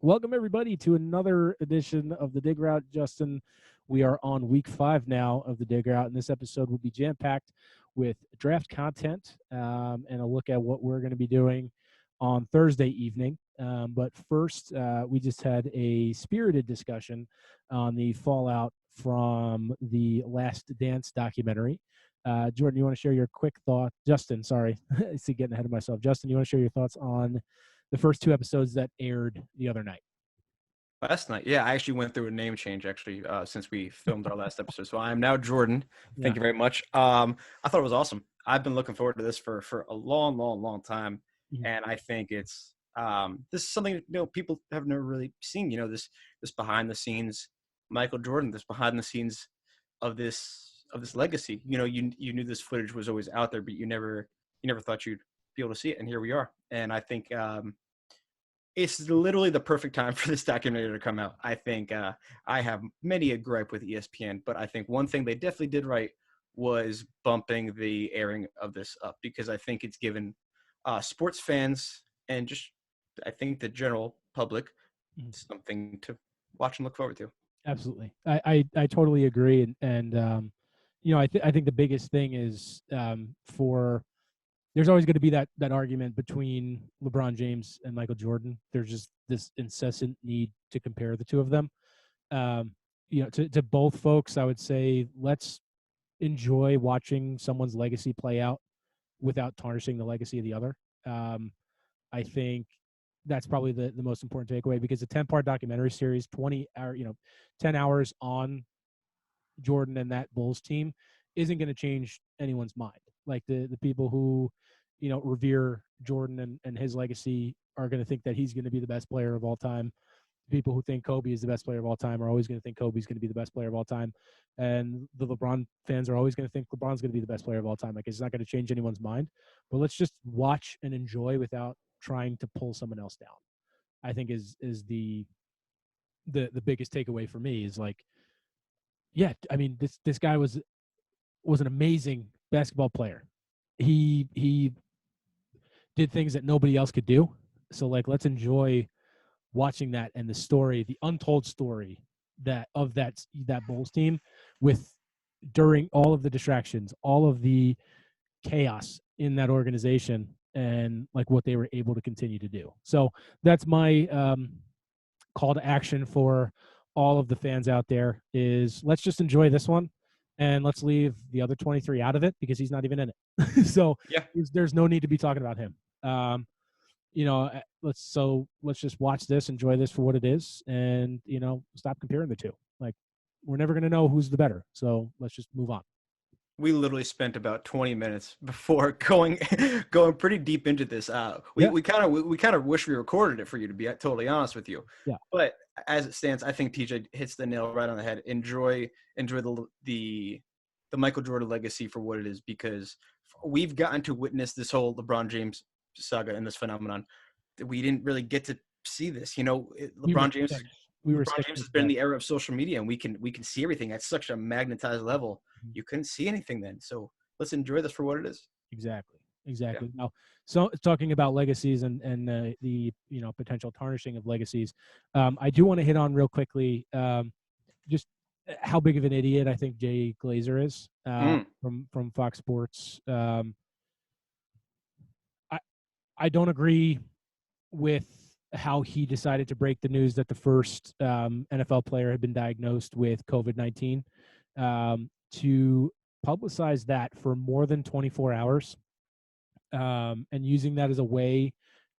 Welcome, everybody, to another edition of the Dig Route. Justin, we are on week 5 now of the Dig Route, and this episode will be jam-packed with draft content and a look at what we're going to be doing on Thursday evening. But first, we just had a spirited discussion on the fallout from the Last Dance documentary. Jordan, you want to share your quick thought? Justin, sorry, I see getting ahead of myself. Justin, you want to share your thoughts on the first 2 episodes that aired the other night? Last night, yeah, I actually went through a name change since we filmed our last episode. So I am now Jordan. Yeah. Thank you very much. I thought it was awesome. I've been looking forward to this for a long time, Mhm. and I think it's this is something people have never really seen. This behind the scenes Michael Jordan, this behind the scenes of this legacy. You knew this footage was always out there, but you never thought you'd be able to see it, and here we are. And I think it's literally the perfect time for this documentary to come out. I think I have many a gripe with ESPN, but I think one thing they definitely did right was bumping the airing of this up, because I think it's given sports fans and just I think the general public Mhm. something to watch and look forward to. Absolutely. I totally agree. I think the biggest thing is for there's always going to be that argument between LeBron James and Michael Jordan. There's just this incessant need to compare the two of them. Um, to both folks, I would say let's enjoy watching someone's legacy play out without tarnishing the legacy of the other. Um, I think that's probably the most important takeaway, because a 10-part documentary series, 10 hours on Jordan and that Bulls team isn't going to change anyone's mind. Like the people who, revere Jordan and his legacy are going to think that he's going to be the best player of all time. People who think Kobe is the best player of all time are always going to think Kobe's going to be the best player of all time. And the LeBron fans are always going to think LeBron's going to be the best player of all time. Like, it's not going to change anyone's mind. But let's just watch and enjoy without trying to pull someone else down. I think is the biggest takeaway for me is like, yeah, I mean, this guy was an amazing basketball player. He did things that nobody else could do. So like, let's enjoy watching that and the story, the untold story that Bulls team, with during all of the distractions, all of the chaos in that organization, and like what they were able to continue to do. So that's my call to action for all of the fans out there: is let's just enjoy this one, and let's leave the other 23 out of it, because he's not even in it. So Yeah, there's no need to be talking about him. Let's just watch this, enjoy this for what it is, and stop comparing the two. Like, we're never going to know who's the better, so let's just move on. we literally spent about 20 minutes before going going pretty deep into this. We Yeah. we kind of wish we recorded it for you, to be totally honest with you. Yeah. But as it stands, I think TJ hits the nail right on the head. Enjoy the Michael Jordan legacy for what it is, because we've gotten to witness this whole LeBron James saga and this phenomenon. We didn't really get to see this. we were LeBron James six we were LeBron 6 James has months been in back. the era of social media, and we can see everything at such a magnetized level. Mhm. You couldn't see anything then. So let's enjoy this for what it is. Yeah. Exactly. Now, so talking about legacies and the potential tarnishing of legacies, I do want to hit on real quickly, just how big of an idiot I think Jay Glazer is, Mm. from Fox Sports. I I don't agree with how he decided to break the news that the first NFL player had been diagnosed with COVID-19, to publicize that for more than 24 hours, and using that as a way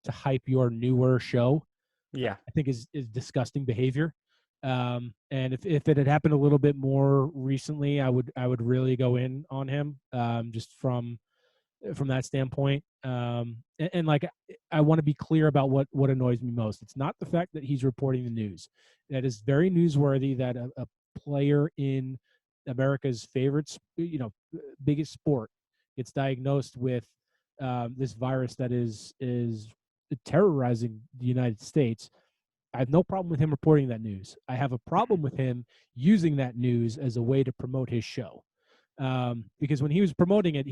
to hype your newer show. Yeah. I think is disgusting behavior. And if it had happened a little bit more recently, I would really go in on him, just from that standpoint. And like, I want to be clear about what annoys me most. It's not the fact that he's reporting the news. That is very newsworthy that a player in America's favorite, biggest sport, gets diagnosed with this virus that is terrorizing the United States. I have no problem with him reporting that news. I have a problem with him using that news as a way to promote his show. Because when he was promoting it,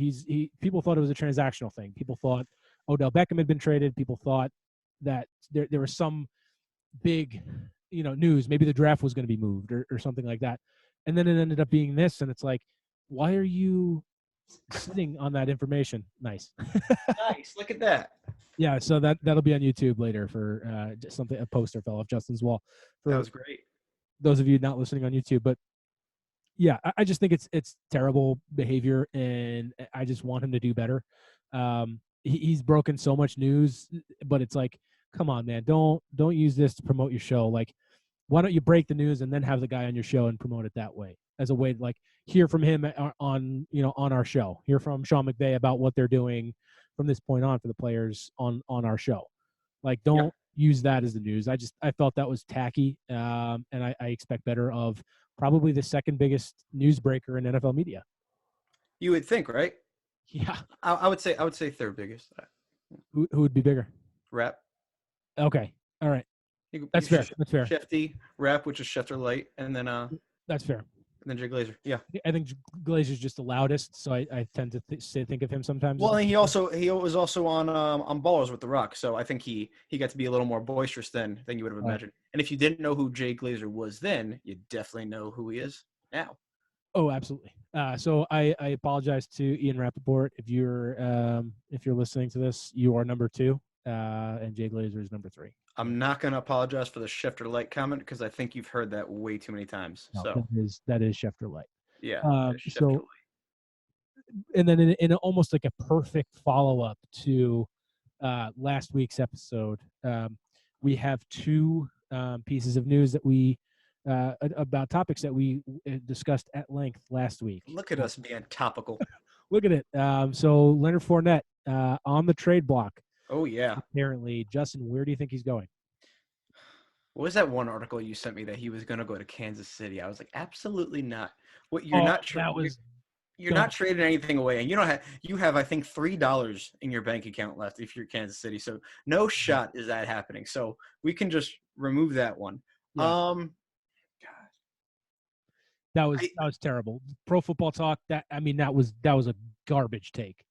people thought it was a transactional thing. People thought Odell Beckham had been traded. People thought that there was some big, news. Maybe the draft was going to be moved or something like that. And then it ended up being this. And it's like, why are you sitting on that information? Nice. Nice. Look at that. Yeah. So that'll be on YouTube later for just something, a poster fell off Justin's wall That for was great. those of you not listening on YouTube. But yeah, I just think it's terrible behavior, and I just want him to do better. He's broken so much news, but it's like, come on, man, don't use this to promote your show. Like, why don't you break the news and then have the guy on your show and promote it that way, as a way to like hear from him on our show, hear from Sean McVay about what they're doing from this point on for the players on our show. Like, Yeah. don't use that as the news. I felt that was tacky, and I expect better of probably the second biggest newsbreaker in NFL media. You would think, right? Yeah. I would say third biggest. Who would be bigger? Rap. Okay. All right. You That's fair. That's fair. Shefty, Rap, which is Schefter Light, and then That's fair. Jay Glazer. Yeah. I think Glazer's just the loudest, so I tend to think of him sometimes. Well, and he was also on Ballers with The Rock, so I think he got to be a little more boisterous than you would have imagined. And if you didn't know who Jay Glazer was then, you definitely know who he is now. Oh, absolutely. So I apologize to Ian Rappaport if you're listening to this. You are number 2, and Jay Glazer is number 3. I'm not going to apologize for the Schefter Light comment because I think you've heard that way too many times. No, so that is Schefter Light. Yeah. So, Light. And then in almost like a perfect follow up to last week's episode, we have 2 pieces of news that we about topics that we discussed at length last week. Look at us being topical. Look at it. So Leonard Fournette on the trade block. Oh, yeah. Apparently. Justin, where do you think he's going? What was that one article you sent me that he was going to go to Kansas City? I was like, absolutely not. What you're not you're not trading anything away, and you have I think $3 in your bank account left if you're Kansas City. So no shot is that happening. So we can just remove that one. Yeah. That was terrible. Pro Football Talk. That was a garbage take.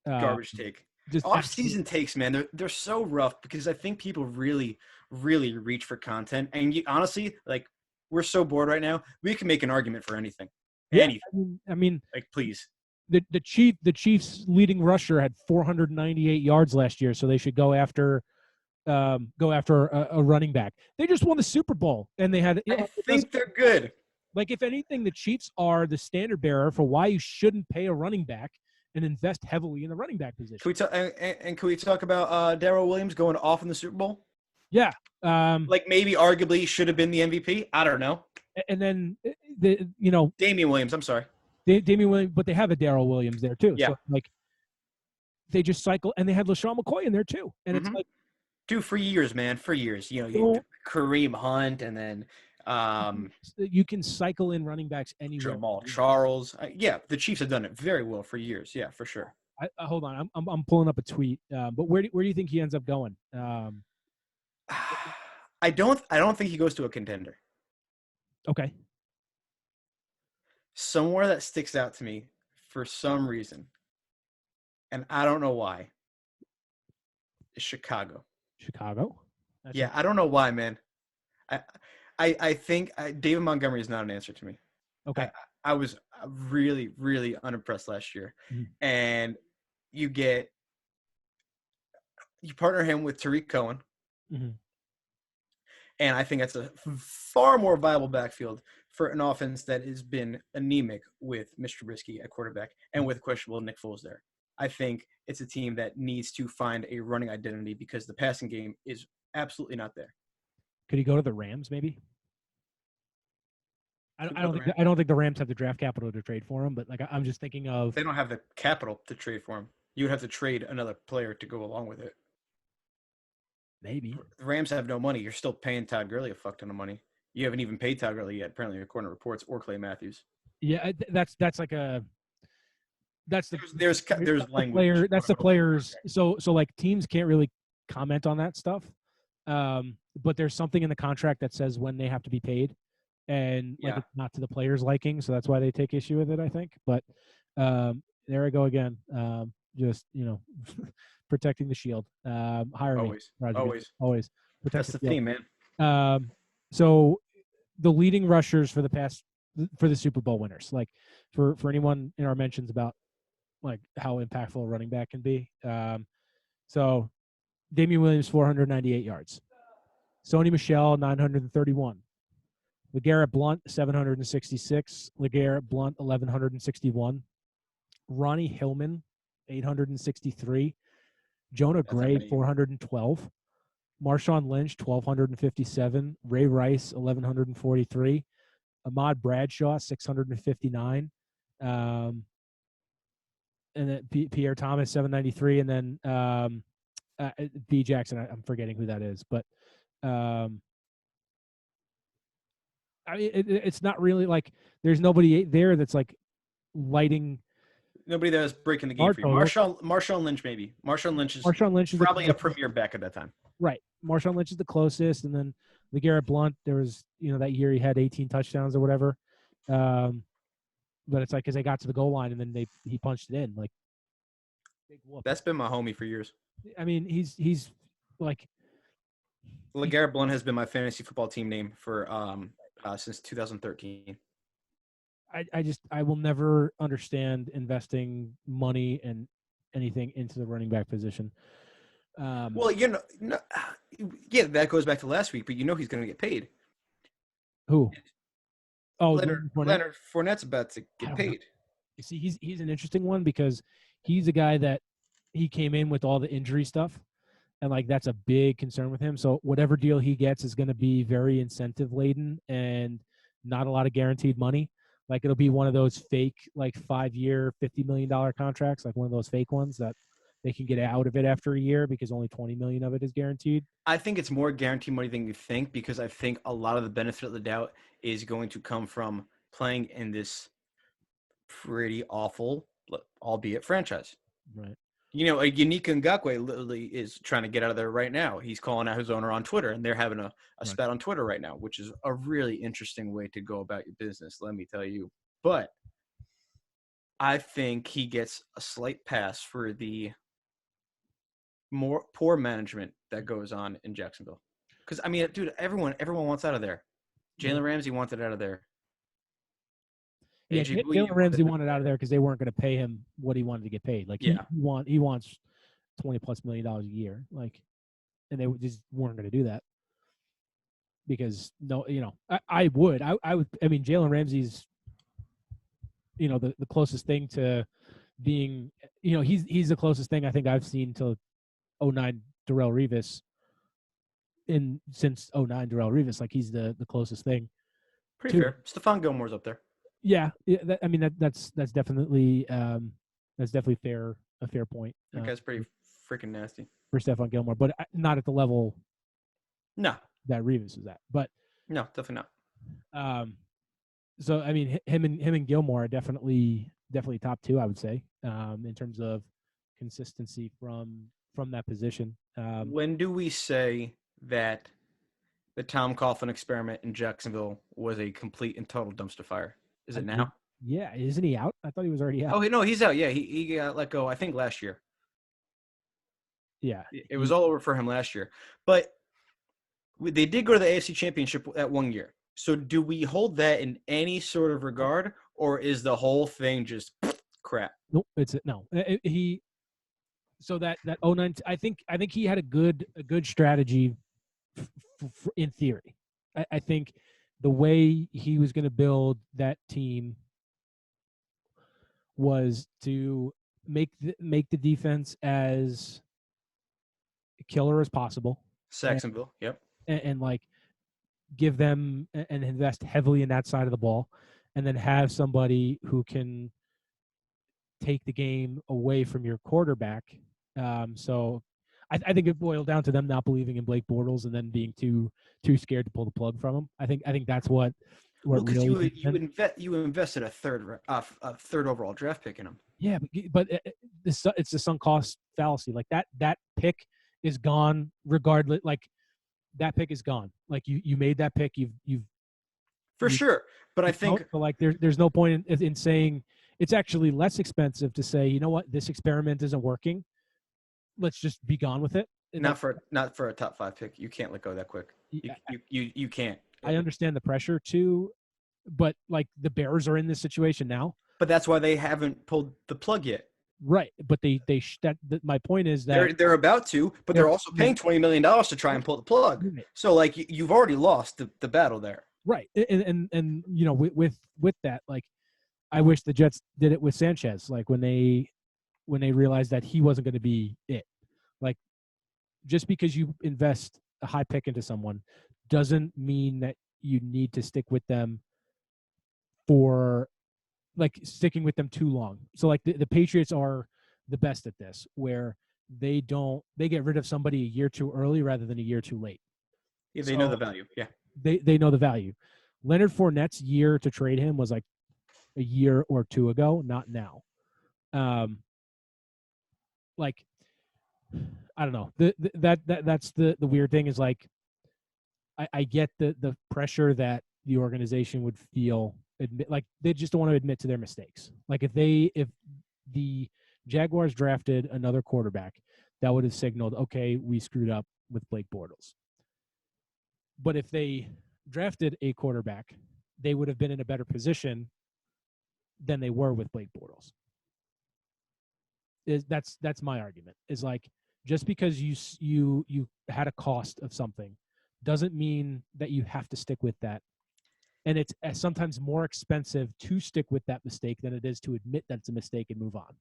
Garbage take. Just off-season takes, man. They're so rough because I think people really, really reach for content. And honestly, like, we're so bored right now. We can make an argument for anything. Yeah, anything. I mean, like, please. The Chiefs' leading rusher had 498 yards last year, so they should go after a running back. They just won the Super Bowl, and they had. I think they're good. Like, if anything, the Chiefs are the standard bearer for why you shouldn't pay a running back and invest heavily in the running back position. Can we talk about Darrell Williams going off in the Super Bowl? Yeah. Like, maybe arguably should have been the MVP. I don't know. And then Damian Williams. I'm sorry. Damian Williams, but they have a Darrell Williams there too. Yeah. So, like, they just cycle, and they had LaShawn McCoy in there too. And it's like, dude, for years, man, for years. Kareem Hunt, and then you can cycle in running backs anywhere. Jamal Charles. The Chiefs have done it very well for years. Yeah, for sure. Hold on, I'm pulling up a tweet. But where do you think he ends up going? I don't think he goes to a contender. Okay. Somewhere that sticks out to me for some reason, and I don't know why, is Chicago. Chicago? I don't know why, man. I think David Montgomery is not an answer to me. Okay. I was really, really unimpressed last year. Mm-hmm. And you partner him with Tariq Cohen. Mm-hmm. And I think that's a far more viable backfield for an offense that has been anemic with Mr. Trubisky at quarterback and with questionable Nick Foles there. I think it's a team that needs to find a running identity because the passing game is absolutely not there. Could he go to the Rams maybe? I don't think the Rams have the draft capital to trade for him, but like I'm just thinking of, they don't have the capital to trade for him. You would have to trade another player to go along with it. Maybe. The Rams have no money. You're still paying Todd Gurley a fuck ton of money. You haven't even paid Todd Gurley yet, apparently, according to reports, or Clay Matthews. Yeah, there's language. Player, that's the players. So like teams can't really comment on that stuff. But there's something in the contract that says when they have to be paid, and like it's not to the players' liking, so that's why they take issue with it, I think. But there I go again. Just protecting the shield. Hiring always. Protect That's the theme, man. So the leading rushers for the Super Bowl winners, like for anyone in our mentions about like how impactful a running back can be. So Damian Williams 498 yards, Sony Michel 931, LeGarrette Blount 766, LeGarrette Blount 1161, Ronnie Hillman 863, Jonah That's not Gray many. 412, Marshawn Lynch 1257, Ray Rice 1143, Ahmad Bradshaw 659, and then Pierre Thomas 793, and then B Jackson. I'm forgetting who that is, but I mean, it's not really like there's nobody there that's like lighting Nobody that was breaking the game our for you. total. Marshawn Lynch, maybe. Marshawn Lynch is Marshawn Lynch is the probably a closest. premier back at that time. Right. Marshawn Lynch is the closest, and then LeGarrette Blount. There was that year he had 18 touchdowns or whatever. But it's like because they got to the goal line and then he punched it in like big whoop. That's been my homie for years. I mean, he's like LeGarrette Blount has been my fantasy football team name for since 2013. I will never understand investing money and anything into the running back position. Well, yeah, that goes back to last week, but he's going to get paid. Who? Oh, Leonard Fournette's about to get paid. You see, he's an interesting one because he's a guy that he came in with all the injury stuff, and like that's a big concern with him. So whatever deal he gets is going to be very incentive laden and not a lot of guaranteed money. Like it'll be one of those fake like 5-year $50 million contracts, like one of those fake ones that they can get out of it after a year because only 20 million of it is guaranteed. I think it's more guaranteed money than you think because I think a lot of the benefit of the doubt is going to come from playing in this pretty awful, albeit franchise. Right. A Unique Ngakoue literally is trying to get out of there right now. He's calling out his owner on Twitter, and they're having a spat on Twitter right now, which is a really interesting way to go about your business, let me tell you. But I think he gets a slight pass for the more poor management that goes on in Jacksonville. Because, I mean, dude, everyone wants out of there. Jalen Ramsey wanted out of there. Yeah, Jalen Ramsey wanted out of there because they weren't going to pay him what he wanted to get paid. Like he wants $20+ million a year. Like, and they just weren't going to do that because I would. I mean, Jalen Ramsey's the closest thing to being he's the closest thing I think I've seen to 09 Darrelle Revis since 09 Darrelle Revis. Like he's the closest thing. Pretty fair. Stephon Gilmore's up there. Yeah, I mean that's definitely a fair point. That guy's pretty freaking nasty for Stephon Gilmore, but not at the level. No, that Revis is at. But no, definitely not. So I mean, him and Gilmore are definitely top two, I would say, in terms of consistency from that position. When do we say that the Tom Coughlin experiment in Jacksonville was a complete and total dumpster fire? Is it now? Yeah, isn't he out? I thought he was already out. Oh no, he's out. Yeah, he got let go. I think last year. Yeah, it was all over for him last year. But they did go to the AFC Championship that one year. So do we hold that in any sort of regard, or is the whole thing just crap? Nope, no. He so that 09. I think he had a good strategy in theory. I think the way he was going to build that team was to make the defense as killer as possible. Saxonville, yep. And like give them and invest heavily in that side of the ball, and then have somebody who can take the game away from your quarterback. So I think it boiled down to them not believing in Blake Bortles and then being too scared to pull the plug from him. I think that's what really you invested a third overall draft pick in him. Yeah, but it's the sunk cost fallacy. Like that pick is gone regardless. Like that pick is gone. Like you made that pick. You've for sure. But I think like there's no point in saying it's actually less expensive to say, you know what, this experiment isn't working. Let's just be gone with it. Not for a top 5 pick. You can't let go that quick. You can't. I understand the pressure too, but like the Bears are in this situation now, But that's why they haven't pulled the plug yet. right? But my point is that They're about to, but they're also paying $20 million to try and pull the plug. right, So like you've already lost the battle there. right. And with that, like I wish the Jets did it with Sanchez, like when they realized that he wasn't going to be it. Like just because you invest a high pick into someone doesn't mean that you need to stick with them for like sticking with them too long. So like the Patriots are the best at this, where they get rid of somebody a year too early rather than a year too late. Yeah, they know the value. Yeah. They know the value. Leonard Fournette's year to trade him was like a year or two ago, not now. Like I don't know. That's the weird thing is like I get the pressure that the organization would feel admit, like they just don't want to admit to their mistakes. Like if the Jaguars drafted another quarterback, that would have signaled, okay, we screwed up with Blake Bortles. But if they drafted a quarterback, they would have been in a better position than they were with Blake Bortles. That's my argument. Is like just because you had a cost of something doesn't mean that you have to stick with that. And it's sometimes more expensive to stick with that mistake than it is to admit that it's a mistake and move on.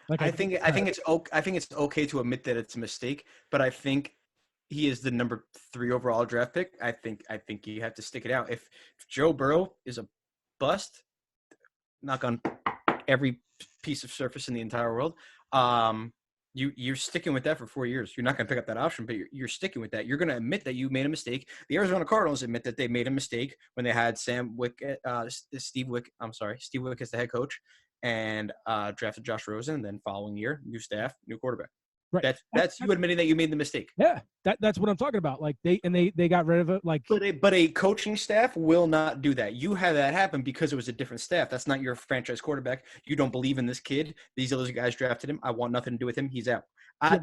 Like I think it's okay to admit that it's a mistake, but I think he is the number 3 overall draft pick. I think you have to stick it out. If Joe Burrow is a bust, knock on every piece of surface in the entire world, you're sticking with that for 4 years. You're not going to pick up that option, but you're sticking with that. You're going to admit that you made a mistake. The Arizona Cardinals admit that they made a mistake when they had Steve Wick as the head coach, and drafted Josh Rosen. And then following year, new staff, new quarterback. right. That's you admitting that you made the mistake. Yeah, that's what I'm talking about. Like they got rid of it. Like, but a coaching staff will not do that. You had that happen because it was a different staff. That's not your franchise quarterback. You don't believe in this kid. These other guys drafted him. I want nothing to do with him. He's out. I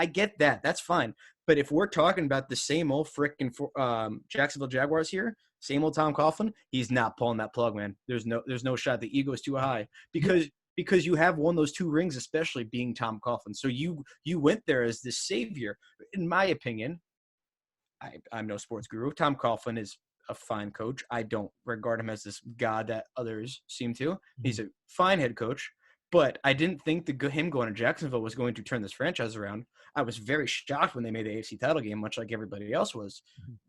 get that. That's fine. But if we're talking about the same old frickin' Jacksonville Jaguars here, same old Tom Coughlin, he's not pulling that plug, man. There's no shot. The ego is too high because you have won those 2 rings, especially being Tom Coughlin. So you went there as this savior. In my opinion, I'm no sports guru. Tom Coughlin is a fine coach. I don't regard him as this god that others seem to. He's a fine head coach, but I didn't think him going to Jacksonville was going to turn this franchise around. I was very shocked when they made the AFC title game, much like everybody else was.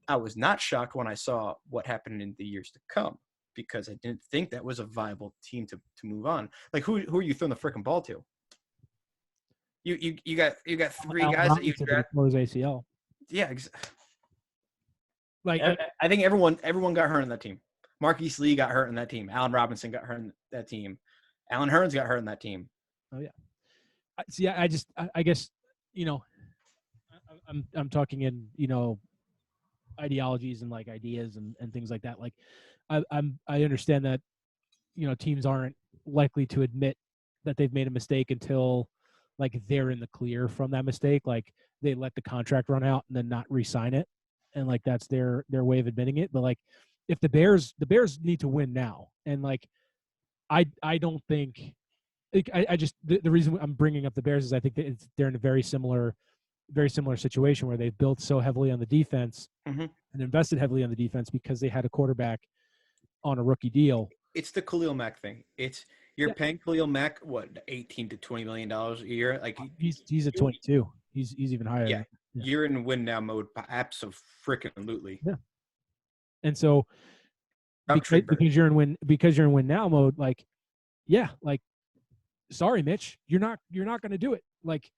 I was not shocked when I saw what happened in the years to come, because I didn't think that was a viable team to move on. Like who are you throwing the freaking ball to? You got 3 guys that you draft. His ACL. Yeah, like I think everyone got hurt on that team. Marquise Lee got hurt on that team. Allen Robinson got hurt on that team. Alan Hearns got hurt on that team. Oh yeah. See, I guess I'm talking in ideologies and like ideas and things like that. Like I understand that teams aren't likely to admit that they've made a mistake until like they're in the clear from that mistake. Like they let the contract run out and then not re-sign it, and like that's their way of admitting it. But like if the Bears need to win now, and like I don't think I just the reason I'm bringing up the Bears is I think that they're in a very similar situation where they've built so heavily on the defense and invested heavily on the defense because they had a quarterback on a rookie deal. It's the Khalil Mack thing. You're paying Khalil Mack what, $18 to $20 million a year? Like he's at 22. He's even higher. Yeah, you're in win now mode. Absolutely. Yeah. And so because you're in win now mode, like sorry, Mitch, you're not going to do it. Like,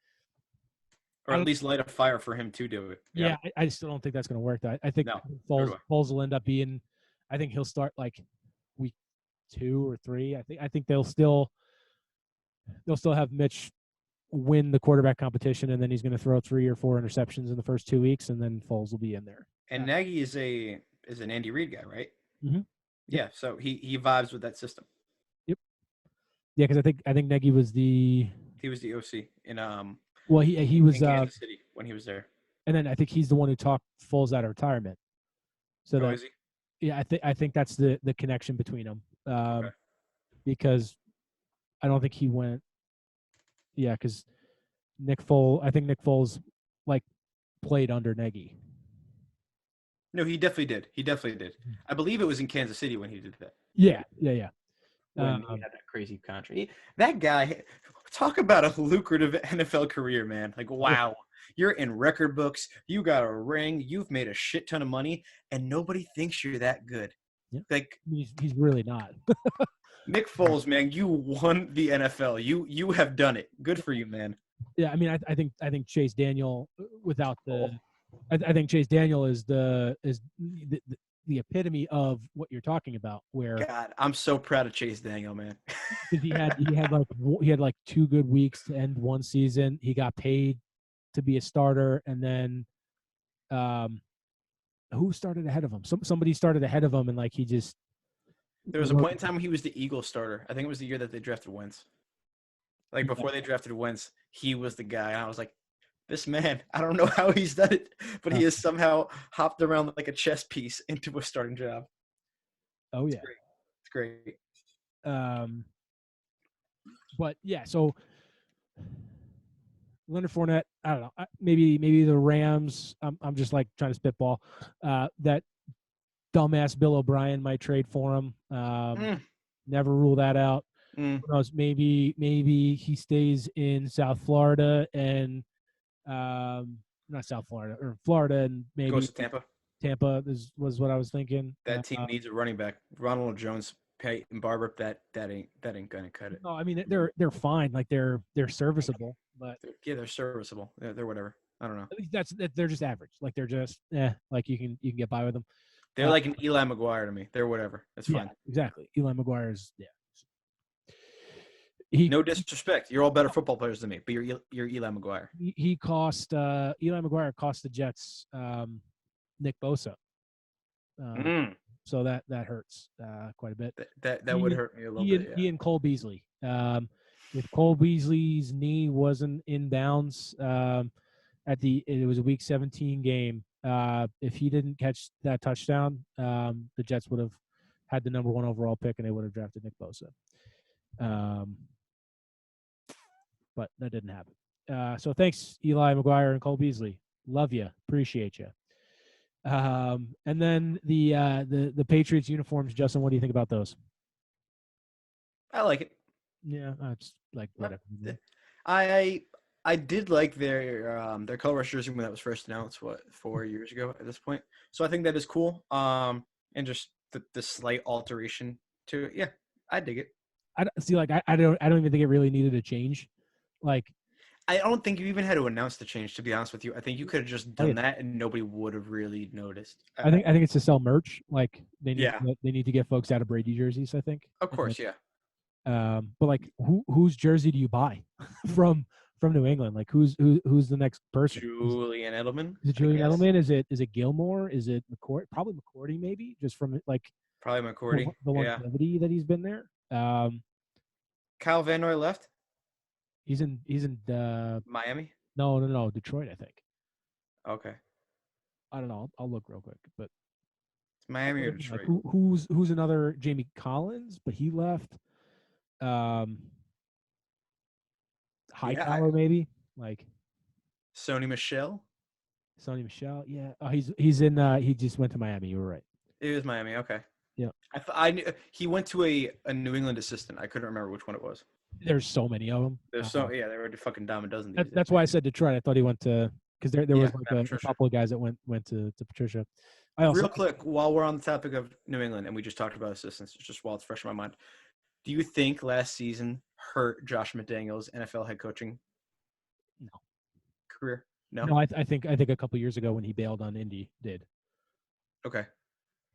or at least light a fire for him to do it. Yeah, I still don't think that's going to work. I think Foles will end up being. I think he'll start like week 2 or 3. I think they'll still have Mitch win the quarterback competition, and then he's going to throw 3 or 4 interceptions in the first 2 weeks, and then Foles will be in there. And Nagy is an Andy Reid guy, right? Mm-hmm. Yeah, so he vibes with that system. Yep. Yeah, because I think Nagy was the OC in he was in Kansas City when he was there. And then I think he's the one who talked Foles out of retirement. So Oh, that is he? yeah, I think that's the connection between them. Okay. Because I don't think he went. Yeah, because I think Nick Foles like played under Nagy. No, he definitely did. He definitely did. I believe it was in Kansas City when he did that. Yeah, yeah, yeah. When he had that crazy contract. That guy, talk about a lucrative NFL career, man. Like, Yeah, wow. You're in record books. You got a ring. You've made a shit ton of money, and nobody thinks you're that good. yeah. Like He's really not. Nick Foles, man, you won the NFL. You have done it. Good for you, man. Yeah, I mean, I think Chase Daniel without Oh, I think Chase Daniel is the epitome of what you're talking about, where God, I'm so proud of Chase Daniel, man. because he had like 2 good weeks to end one season. He got paid to be a starter, and then um, who started ahead of him? Somebody started ahead of him, and like he just There was a point in time when he was the Eagles starter. I think it was the year that they drafted Wentz. Like yeah. before they drafted Wentz, he was the guy. And I was like, this man, I don't know how he's done it, but he Uh, has somehow hopped around like a chess piece into a starting job. oh It's yeah. great. It's great. Um, but yeah, so Leonard Fournette, I don't know. Maybe the Rams. I'm just like trying to spitball. That dumbass Bill O'Brien might trade for him. Mm, Never rule that out. mm. Who knows? Maybe he stays in South Florida and not South Florida or Florida, and Goes maybe to Tampa. Tampa was what I was thinking. That team needs a running back. Ronald Jones, Peyton Barber. That ain't gonna cut it. No, I mean they're fine. Like they're serviceable, but Yeah, they're serviceable. They're whatever. I don't know. at least they're just average. Like they're just like you can get by with them. They're Uh, like an Eli McGuire to me. They're whatever. That's yeah, fine. exactly. Eli McGuire's he No disrespect. You're all better football players than me, but you're Eli McGuire. he cost Eli McGuire cost the Jets Nick Bosa. Um, Mm. so that hurts quite a bit. That would He hurt me a little he bit. and, Yeah. he and Cole Beasley. If Cole Beasley's knee wasn't in bounds it was a Week 17 game. If he didn't catch that touchdown, the Jets would have had the number 1 overall pick and they would have drafted Nick Bosa. But that didn't happen. So thanks, Eli McGuire and Cole Beasley. Love you, appreciate you. And then the Patriots uniforms, Justin. What do you think about those? I like it. Yeah, it's like whatever. I did like their color rush jersey when that was first announced. What 4 years ago at this point? So I think that is cool. And just the slight alteration to it. Yeah, I dig it. I see. Like I don't even think it really needed a change. Like I don't think you even had to announce the change. To be honest with you, I think you could have just oh, yeah. done that and nobody would have really noticed. I think it's to sell merch. Like Yeah, they need to get folks out of Brady jerseys. I think. of course, yeah. But like whose jersey do you buy from New England? Like who's the next person? Julian Edelman. Is it I Julian guess. Edelman? Is it Gilmore? Is it McCourty? Probably McCourty, maybe just from like Probably McCourty. the Yeah. longevity that he's been there. Kyle Van Noy left He's in Miami. no Detroit, I think. Okay, I don't know. I'll look real quick, but it's Miami or like Detroit. who's another Jamie Collins, but he left. Yeah, Hightower maybe like Sony Michelle. Sonny Michelle. Yeah. Oh, he's in. He just went to Miami. You were right. It was Miami. Okay. Yeah. I knew he went to a New England assistant. I couldn't remember which one it was. There's so many of them. There's yeah, they were a fucking dime a dozen. These days. That's why I said Detroit. I thought he went to because there was like a Patricia. couple of guys that went to Patricia. I also Real quick, while we're on the topic of New England and we just talked about assistants, just while it's fresh in my mind, do you think last season hurt Josh McDaniels' NFL head coaching no. career? No. No, I think a couple years ago when he bailed on Indy did. Okay.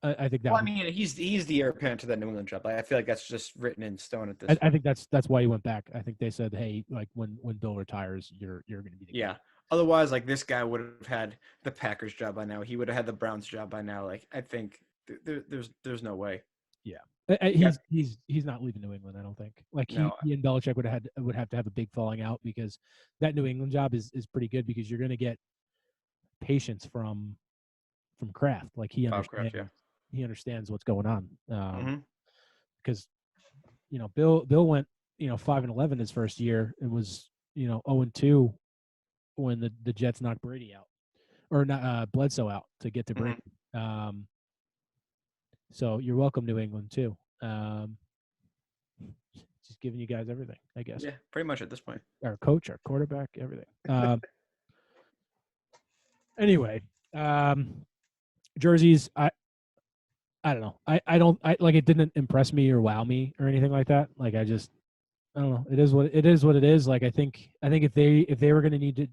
I think that. Well, I mean, he's the heir apparent to that New England job. I feel like that's just written in stone at this. I think that's why he went back. I think they said, hey, like when Bill retires, you're going to be the yeah. Otherwise, like this guy would have had the Packers job by now. He would have had the Browns job by now. Like I think there's no way. Yeah, he's not leaving New England. I don't think. Like No. he and Belichick would have to have a big falling out because that New England job is pretty good because you're going to get patience from from Kraft. Like Bobcraft, yeah. he understands what's going on. Hmm. Because Bill went 5-11 his first year. It was 0-2 when the Jets knocked Brady out, or not Bledsoe out to get to Hmm. Brady. Um, so you're welcome, New England too. Just giving you guys everything, I guess. Yeah, pretty much at this point. Our coach, our quarterback, everything. Anyway, jerseys. I don't know. I don't. I like it. Didn't impress me or wow me or anything like that. Like I don't know. It is what it is. Like I think if they were going to need to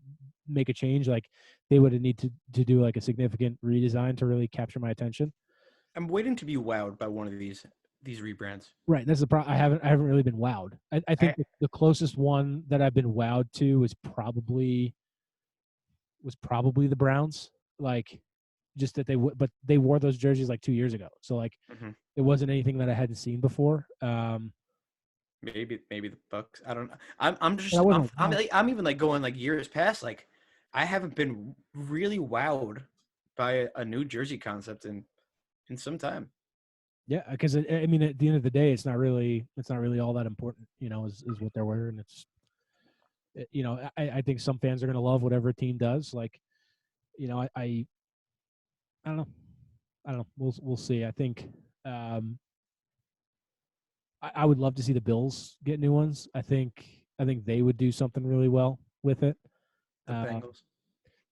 make a change, like they would need to do like a significant redesign to really capture my attention. I'm waiting to be wowed by one of these rebrands. Right. That's the problem. I haven't really been wowed. I think I the closest one that I've been wowed to was probably the Browns. Like just that but they wore those jerseys like 2 years ago. So like mhm. it wasn't anything that I hadn't seen before. Maybe the Bucks. I don't know. I'm But just I wasn't wowed. I'm even like going like years past. Like I haven't been really wowed by a New Jersey concept in some time. Yeah, because I mean, at the end of the day, it's not really all that important. Is what they're wearing. I think some fans are going to love whatever a team does. Like, I don't know. I don't know. We'll see. I think um, I would love to see the Bills get new ones. I think they would do something really well with it. The Uh, Bengals.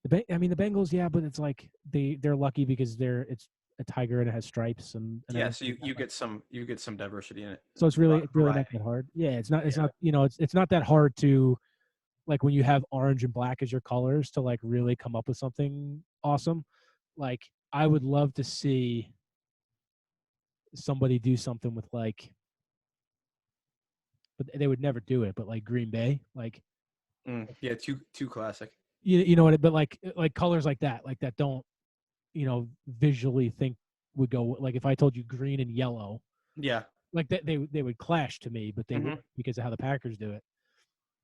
the Bengals, yeah, but it's like they're lucky because it's a tiger and it has stripes and Yeah, so everything. you get some diversity in it. So it's really not Variety. that hard. Yeah, it's Yeah. not it's not that hard to, like, when you have orange and black as your colors, to like really come up with something awesome. Like I would love to see somebody do something with, like, but they would never do it. But like Green Bay, like, Yeah, too classic. you know what? But like colors like that don't visually think would go, like, if I told you green and yellow, Yeah. like that they would clash to me, but they would, Hmm. because of how the Packers do it.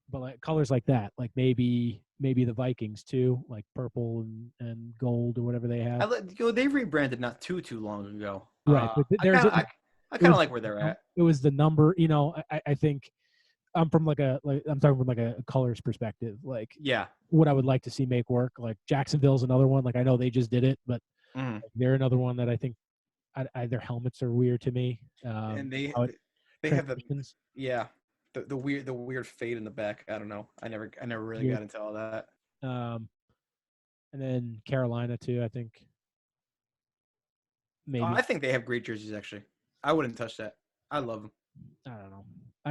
But like colors like that, like maybe the Vikings too, like purple and gold or whatever they have. They rebranded not too long ago. Right, but I kind of I it kind of was like where they're at. it was the number. I think I'm talking from like a colors perspective. Like Yeah. what I would like to see make work. Like Jacksonville's another one. Like I know they just did it, but Hmm. they're another one that I think their helmets are weird to me. And How it they have transitions. yeah, the weird fade in the back. I don't know. I never really Weird. got into all that. Um, and then Carolina too. I think I maybe. think they have great jerseys actually. I wouldn't touch that. I love them. I don't know.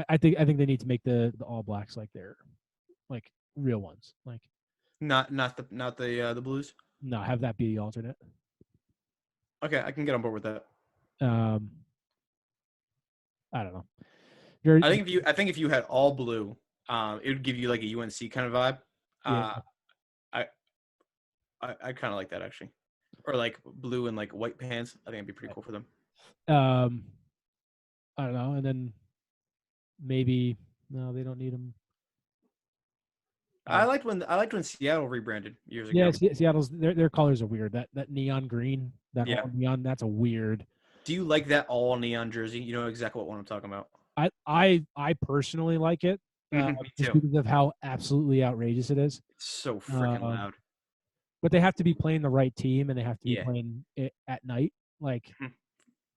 I think they need to make the All Blacks like they're like real ones. Like, Not the Blues. no, have that be the alternate. Okay, I can get on board with that. Um, I don't know. I think if you had all blue, it would give you like a UNC kind of vibe. Yeah. Uh, I I kind of like that actually, or like blue and like white pants. I think it'd be pretty cool for them. Um, I don't know. And then maybe no, they don't need them. I don't know. I liked when Seattle rebranded years Yeah, ago. Seattle's their colors are weird. That neon green, that Yeah. all neon, that's a weird. Do you like that all neon jersey? You know exactly what one I'm talking about. I personally like it, Me just too. because of how absolutely outrageous it is. It's so freaking Um, loud. but they have to be playing the right team, and they have to be Yeah. playing it at night. Like, Mhm.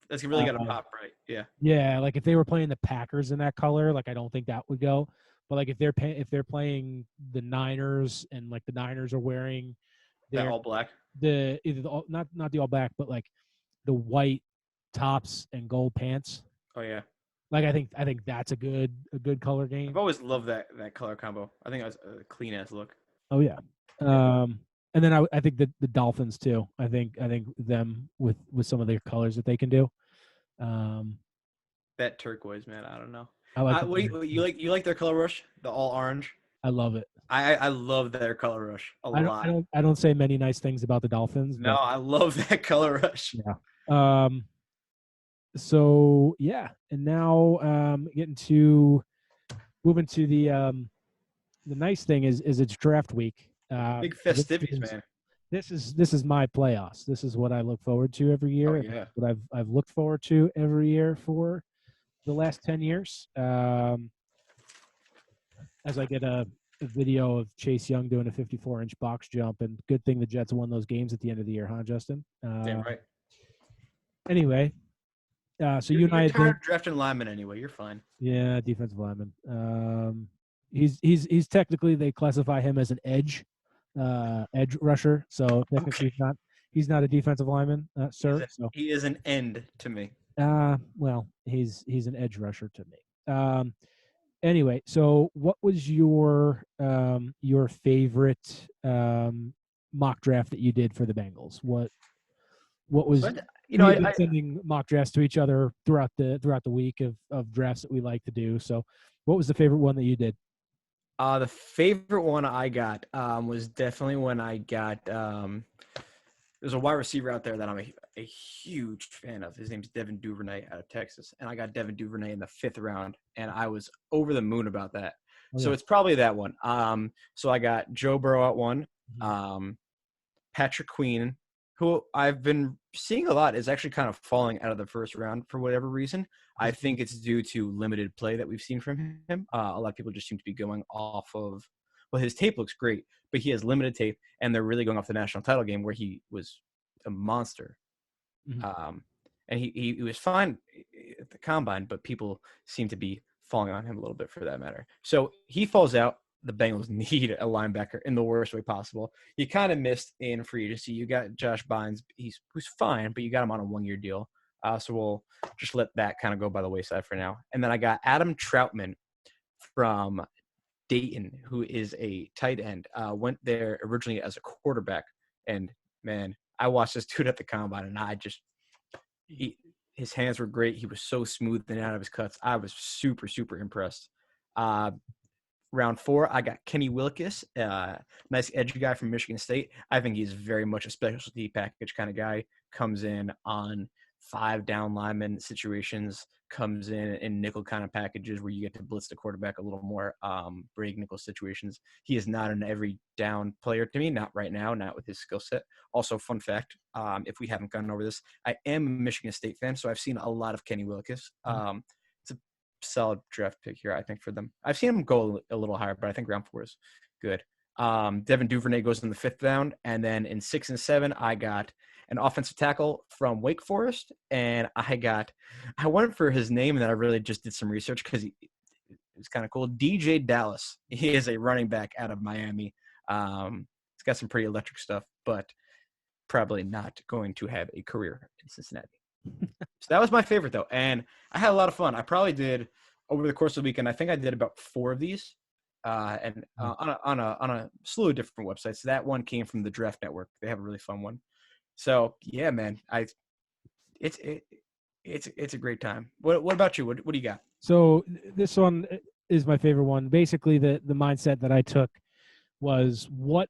That's really got to uh, pop right. Yeah. yeah, like if they were playing the Packers in that color, like I don't think that would go. But like if they're playing the Niners, and like the Niners are wearing That their all black. the either not the all black, but like the white tops and gold pants. Oh yeah. Like I think that's a good color I've game. always loved that color combo. I think that's a clean ass look. Oh yeah. Yeah. And then I think the Dolphins too. I think them with some of their colors that they can do. Um, That turquoise, man. I don't know. I like What do you like? You like their color rush? The all orange. I love it. I love their color rush a I don't I lot. don't I don't say many nice things about the Dolphins, No, but I love that color rush. yeah. So yeah, and now getting to moving to the nice thing is it's draft week. Big This festivities, is man. this is my playoffs. This is what I look forward to every Oh year. And yeah. what I've looked forward to every year for the last 10 years. As I get a video of Chase Young doing a 54-inch box jump, and good thing the Jets won those games at the end of the year, huh, Justin? Damn right. Anyway, so you and I You're had tired been, of drafting linemen anyway. You're fine. yeah, defensive lineman. He's technically, they classify him as an edge rusher. So technically, Okay. he's not a defensive lineman, sir. So He is an end to me. well, he's an edge rusher to me. Anyway, so what was your favorite mock draft that you did for the Bengals? What So was you know, we have been sending mock drafts to each other throughout the week of drafts that we like to do. So what was the favorite one that you did? the favorite one I got was definitely when I got there's a wide receiver out there that I'm a huge fan of. His name's Devin Duvernay out of Texas, and I got Devin Duvernay in the 5th round, and I was over the moon about that. Oh, So yeah. it's probably that one. So I got Joe Burrow at 1, Mhm. Patrick Queen, who I've been seeing a lot, is actually kind of falling out of the 1st round for whatever reason. I think it's due to limited play that we've seen from him. A lot of people just seem to be going off of, well, his tape looks great, but he has limited tape, and they're really going off the national title game where he was a monster. Mhm. Um, and he was fine at the combine, but people seem to be falling on him a little bit for that matter. So he falls out. The Bengals need a linebacker in the worst way possible. You kind of missed in free agency. You got Josh Bynes. Who's fine, but you got him on a 1-year deal. So we'll just let that kind of go by the wayside for now. And then I got Adam Troutman from Dayton, who is a tight end. Went there originally as a quarterback, and man, I watched this dude at the combine, and his hands were great. He was so smooth and out of his cuts. I was super, super impressed. Uh, round 4, I got Kenny Wilkes, nice edge guy from Michigan State. I think he's very much a specialty package kind of guy. Comes in on 5 down lineman situations, comes in nickel kind of packages where you get to blitz the quarterback a little more, break nickel situations. He is not an every down player to me, not right now, not with his skill set. Also, fun fact, if we haven't gone over this, I am a Michigan State fan, so I've seen a lot of Kenny Wilkes. It's a solid draft pick here, I think, for them. I've seen him go a little higher, but I think round 4 is good. Devin Duvernay goes in the 5th round, and then in 6 and 7, I got an offensive tackle from Wake Forest, and I went for his name, and then I really just did some research because it was kind of cool. DJ Dallas. He is a running back out of Miami. He's got some pretty electric stuff, but probably not going to have a career in Cincinnati. So that was my favorite, though, and I had a lot of fun. I probably did over the course of the weekend. I think I did about 4 of these, and on a slew of different websites. That one came from the Draft Network. They have a really fun one. So yeah, man, it's it's a great time. What about you? What do you got? So this one is my favorite one. Basically, the mindset that I took was what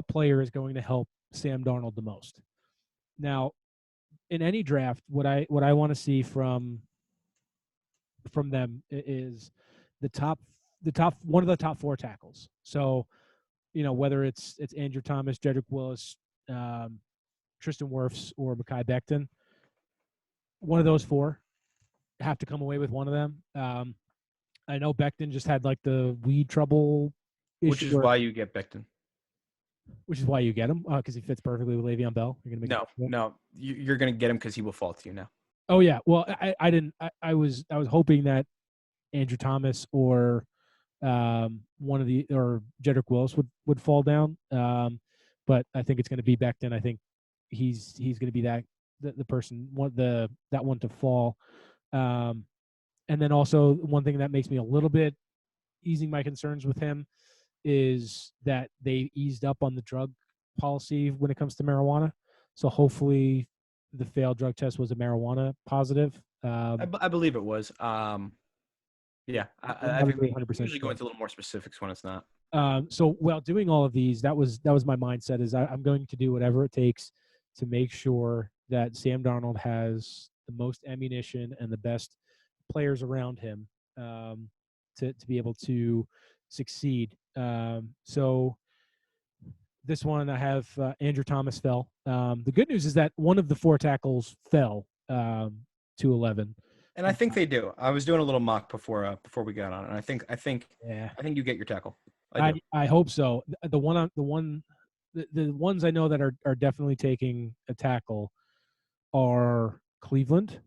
player is going to help Sam Darnold the most. Now, in any draft, what I want to see from them is the top one of the top 4 tackles. So, whether it's Andrew Thomas, Jedrick Willis, um, Tristan Wirfs, or Mekhi Becton, one of those 4 have to come away with one of them. I know Becton just had like the weed trouble Which issue, is why you get Becton. which is why you get him, because he fits perfectly with Le'Veon Bell. You're gonna make No, you're gonna get him because he will fall to you now. Oh yeah, well I didn't. I was hoping that Andrew Thomas or one of the or Jedrick Willis would fall down, but I think it's going to be Becton. I think he's going to be the person that one to fall. And then also one thing that makes me a little bit easing my concerns with him is that they eased up on the drug policy when it comes to marijuana. So hopefully the failed drug test was a marijuana positive. I believe it was. Yeah, I'm I not think really we 100% usually go sure. into a little more specifics when it's not. So while doing all of these, that was my mindset is I'm going to do whatever it takes to make sure that Sam Darnold has the most ammunition and the best players around him, to be able to succeed. So this one I have Andrew Thomas fell. The good news is that one of the 4 tackles fell to 11. And I think they do. I was doing a little mock before we got on, and Yeah, I think you get your tackle. I do. I hope so. The ones I know that are definitely taking a tackle are Cleveland,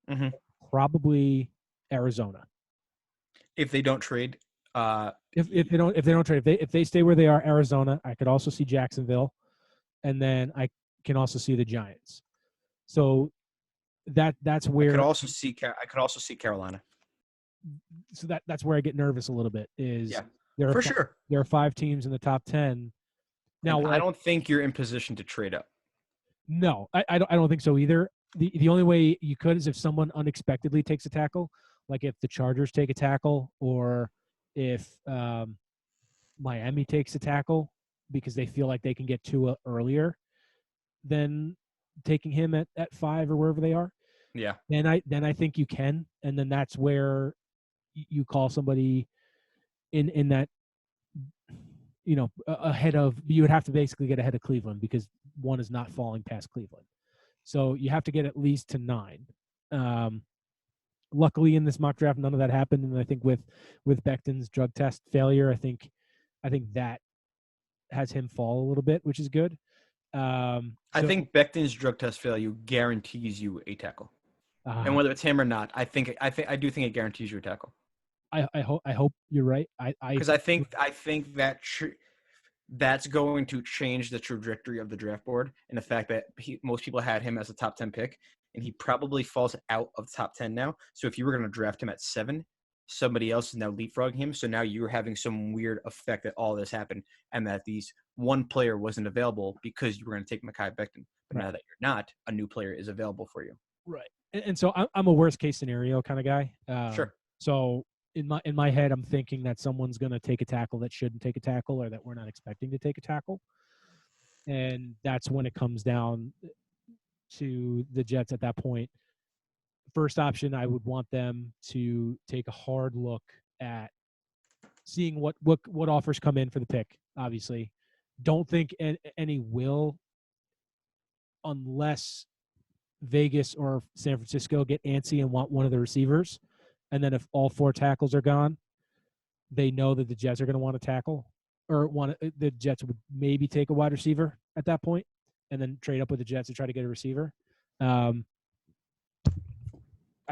Hmm. probably Arizona. If they don't trade, If they don't trade, if they stay where they are, Arizona. I could also see Jacksonville, and then I can also see the Giants. So that's I could where also see Carolina. that's where I get nervous a little bit. Is Yeah, there are for sure. there are 5 teams in the top 10 now. And Where I don't think you're in position to trade up. no, I don't think so either. The only way you could is if someone unexpectedly takes a tackle, like if the Chargers take a tackle, or if Miami takes a tackle because they feel like they can get Tua earlier than taking him at 5 or wherever they are. Yeah. Then I think you can, and then that's where you call somebody in that, ahead of, you would have to basically get ahead of Cleveland because one is not falling past Cleveland. So you have to get at least to 9. Luckily in this mock draft, none of that happened. And I think with Becton's drug test failure, I think that has him fall a little bit, which is good. I think Becton's drug test failure guarantees you a tackle. And whether it's him or not, I do think it guarantees you a tackle. I hope you're right. Because I think that that's going to change the trajectory of the draft board, and the fact that most people had him as a top 10 pick, and he probably falls out of the top 10 now. So if you were going to draft him at 7, somebody else is now leapfrogging him. So now you're having some weird effect that all this happened, and that these one player wasn't available because you were going to take Mekhi Becton. But now that you're not, a new player is available for you. Right. And so I'm a worst case scenario kind of guy. Sure. So in my head, I'm thinking that someone's going to take a tackle that shouldn't take a tackle, or that we're not expecting to take a tackle. And that's when it comes down to the Jets at that point. First option, I would want them to take a hard look at seeing what offers come in for the pick. Obviously, don't think any will, unless Vegas or San Francisco get antsy and want one of the receivers. And then if all 4 tackles are gone, they know that the Jets are going to want to tackle, or the Jets would maybe take a wide receiver at that point and then trade up with the Jets to try to get a receiver. I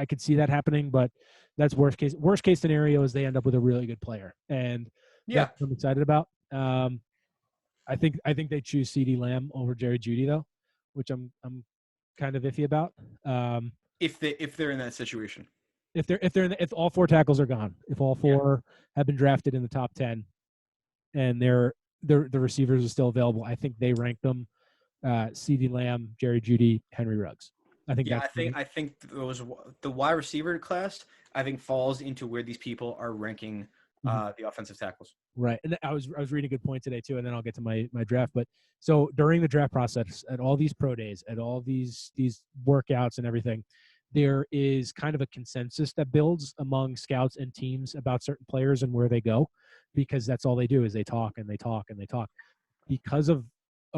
could see that happening, but that's worst case. Worst case scenario is they end up with a really good player, and that's what I'm excited about. I think they choose CeeDee Lamb over Jerry Jeudy though, which I'm kind of iffy about. If they're in that situation, if all 4 tackles are gone, if all 4 have been drafted in the top 10, and the receivers are still available, I think they rank them CeeDee Lamb, Jerry Jeudy, Henry Ruggs. I think the wide receiver class, I think, falls into where these people are ranking the offensive tackles. Right. And I was reading a good point today too, and then I'll get to my draft. But so during the draft process, at all these pro days, at all these workouts and everything, there is kind of a consensus that builds among scouts and teams about certain players and where they go, because that's all they do is they talk and they talk and they talk. Because of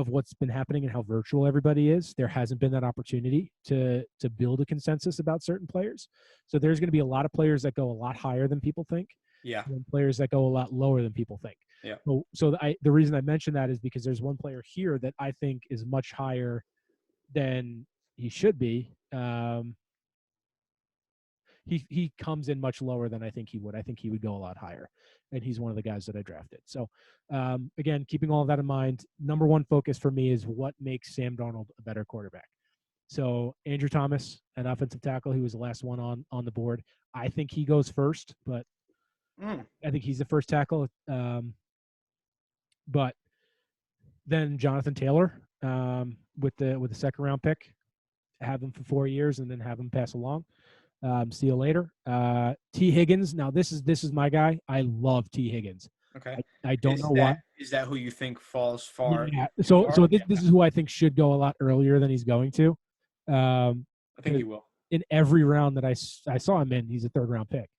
what's been happening and how virtual everybody is, there hasn't been that opportunity to build a consensus about certain players. So there's going to be a lot of players that go a lot higher than people think. Yeah. And players that go a lot lower than people think. Yeah. So the reason I mention that is because there's one player here that I think is much higher than he should be. He comes in much lower than I think he would. I think he would go a lot higher, and he's one of the guys that I drafted. So, again, keeping all of that in mind, number one focus for me is what makes Sam Darnold a better quarterback. So Andrew Thomas, an offensive tackle, who was the last one on the board. I think he goes first, but I think he's the first tackle. But then Jonathan Taylor with the second round pick, have him for 4 years and then have him pass along. See you later. T. Higgins. Now this is my guy. I love T. Higgins. Okay. I don't know why. Is that who you think falls far? Yeah. So this is who I think should go a lot earlier than he's going to. I think he will. In every round that I saw him in, he's a 3rd round pick,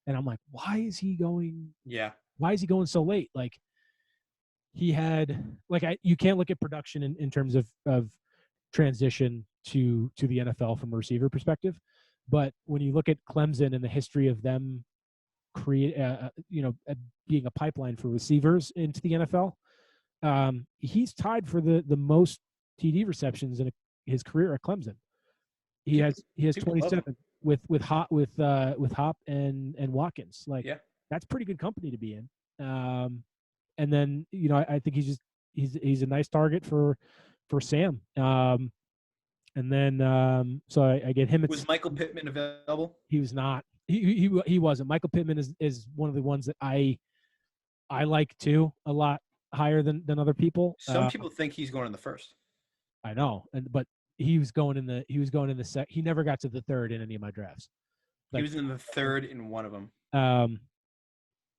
and I'm like, why is he going? Yeah. Why is he going so late? Like, he had you can't look at production in terms of transition to the NFL from a receiver perspective, but when you look at Clemson and the history of them create being a pipeline for receivers into the NFL, he's tied for the most TD receptions in his career at Clemson. He People has people love him. 27 with Hop and Watkins. Like Yeah. that's pretty good company to be in. And then I think he's a nice target for Sam. And then so I get him. Was Michael Pittman available? He was not. He wasn't. Michael Pittman is one of the ones that I like too, a lot higher than other people. Some people think he's going in the first. I know, but he was going in the sec. He never got to the third in any of my drafts. He was in the third in one of them.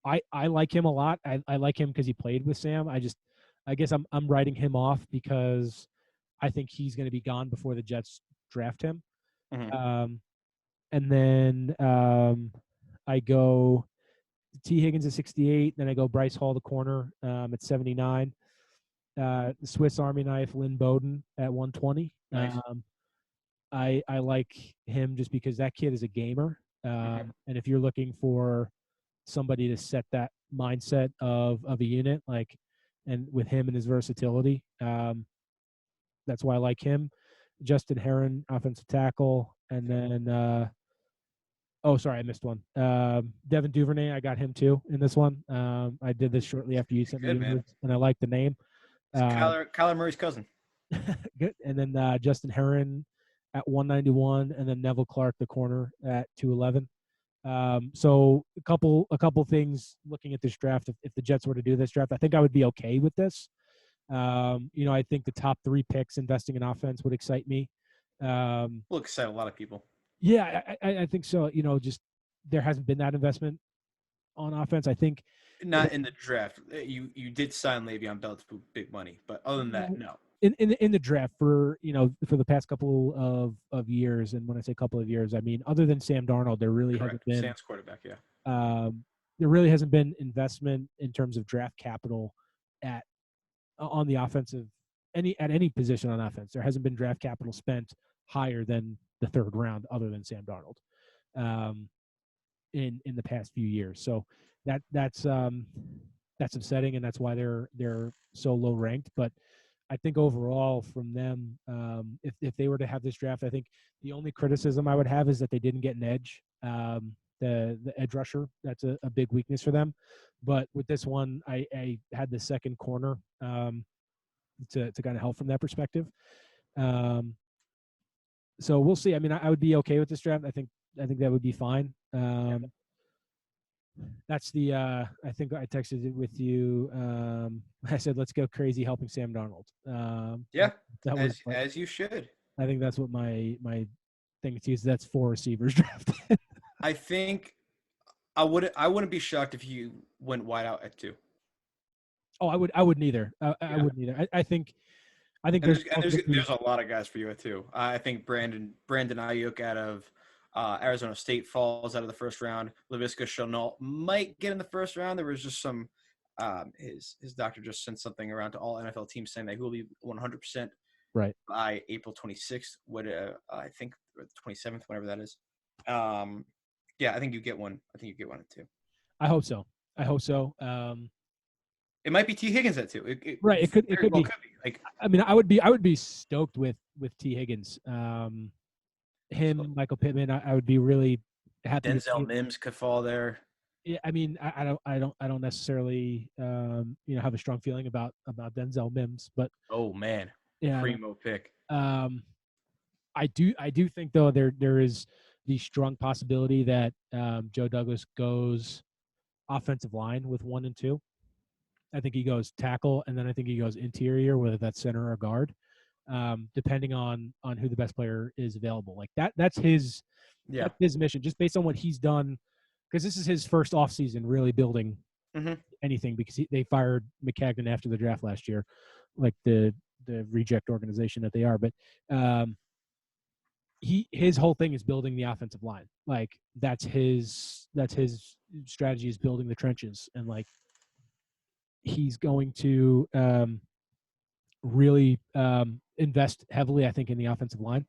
I like him a lot. I like him because he played with Sam. I guess I'm writing him off because I think he's going to be gone before the Jets draft him. Mm-hmm. And then I go T. Higgins at 68. Then I go Bryce Hall, the corner, at 79. The Swiss Army knife, Lynn Bowden at 120. Nice. I like him just because that kid is a gamer. And if you're looking for somebody to set that mindset of a unit, and with him and his versatility, that's why I like him. Justin Herron, offensive tackle, and then I missed one. Devin Duvernay, I got him too in this one. I did this shortly after you sent me yours, and I like the name. Kyler Murray's cousin. Good. And then Justin Herron at 191, and then Neville Clark, the corner, at 211. So a couple things looking at this draft. If the Jets were to do this draft, I think I would be okay with this. I think the top 3 picks investing in offense would excite me. Will excite a lot of people. Yeah, I think so. Just there hasn't been that investment on offense. I think not in the draft. You did sign Le'Veon Bell to big money, but other than that, no. In the draft for the past couple of years, and when I say couple of years, I mean other than Sam Darnold, there really hasn't been Sam's quarterback. Yeah. There really hasn't been investment in terms of draft capital on the offensive at any position on offense. There hasn't been draft capital spent higher than the 3rd round, other than Sam Darnold, in the past few years. So that's upsetting, and that's why they're so low ranked. But I think overall from them, if they were to have this draft, I think the only criticism I would have is that they didn't get an edge, the edge rusher. That's a big weakness for them. But with this one, I had the second corner to kind of help from that perspective. So we'll see. I mean, I would be okay with this draft. I think that would be fine. That's the I think I texted it with you. I said let's go crazy helping Sam Darnold. That was as you should. I think that's what my thing is. That's 4 receivers drafted. I think I wouldn't be shocked if you went wide out at 2. Oh, I wouldn't either. I wouldn't either. I think there's a lot of guys for you at 2. I think Brandon Ayuk out of Arizona State falls out of the first round. Laviska Shenault might get in the first round. There was just some his doctor just sent something around to all NFL teams saying that he will be 100% right by April 26th. I think the 27th, whenever that is. I think you get one. I think you get one at 2. I hope so. It might be T. Higgins at 2. It could be. Like, I mean, I would be stoked with T. Higgins. Michael Pittman, I would be really happy. Denzel Mims could fall there. Yeah, I mean, I don't necessarily have a strong feeling about Denzel Mims, but oh man, primo pick. I do think though there is the strong possibility that Joe Douglas goes offensive line with 1 and 2. I think he goes tackle, and then I think he goes interior, whether that's center or guard, depending on who the best player is available. Like that's his mission, just based on what he's done, because this is his first offseason really building anything, because they fired McCagnon after the draft last year, like the reject organization that they are. But his whole thing is building the offensive line. Like that's his strategy, is building the trenches, and like he's going to really invest heavily, I think, in the offensive line.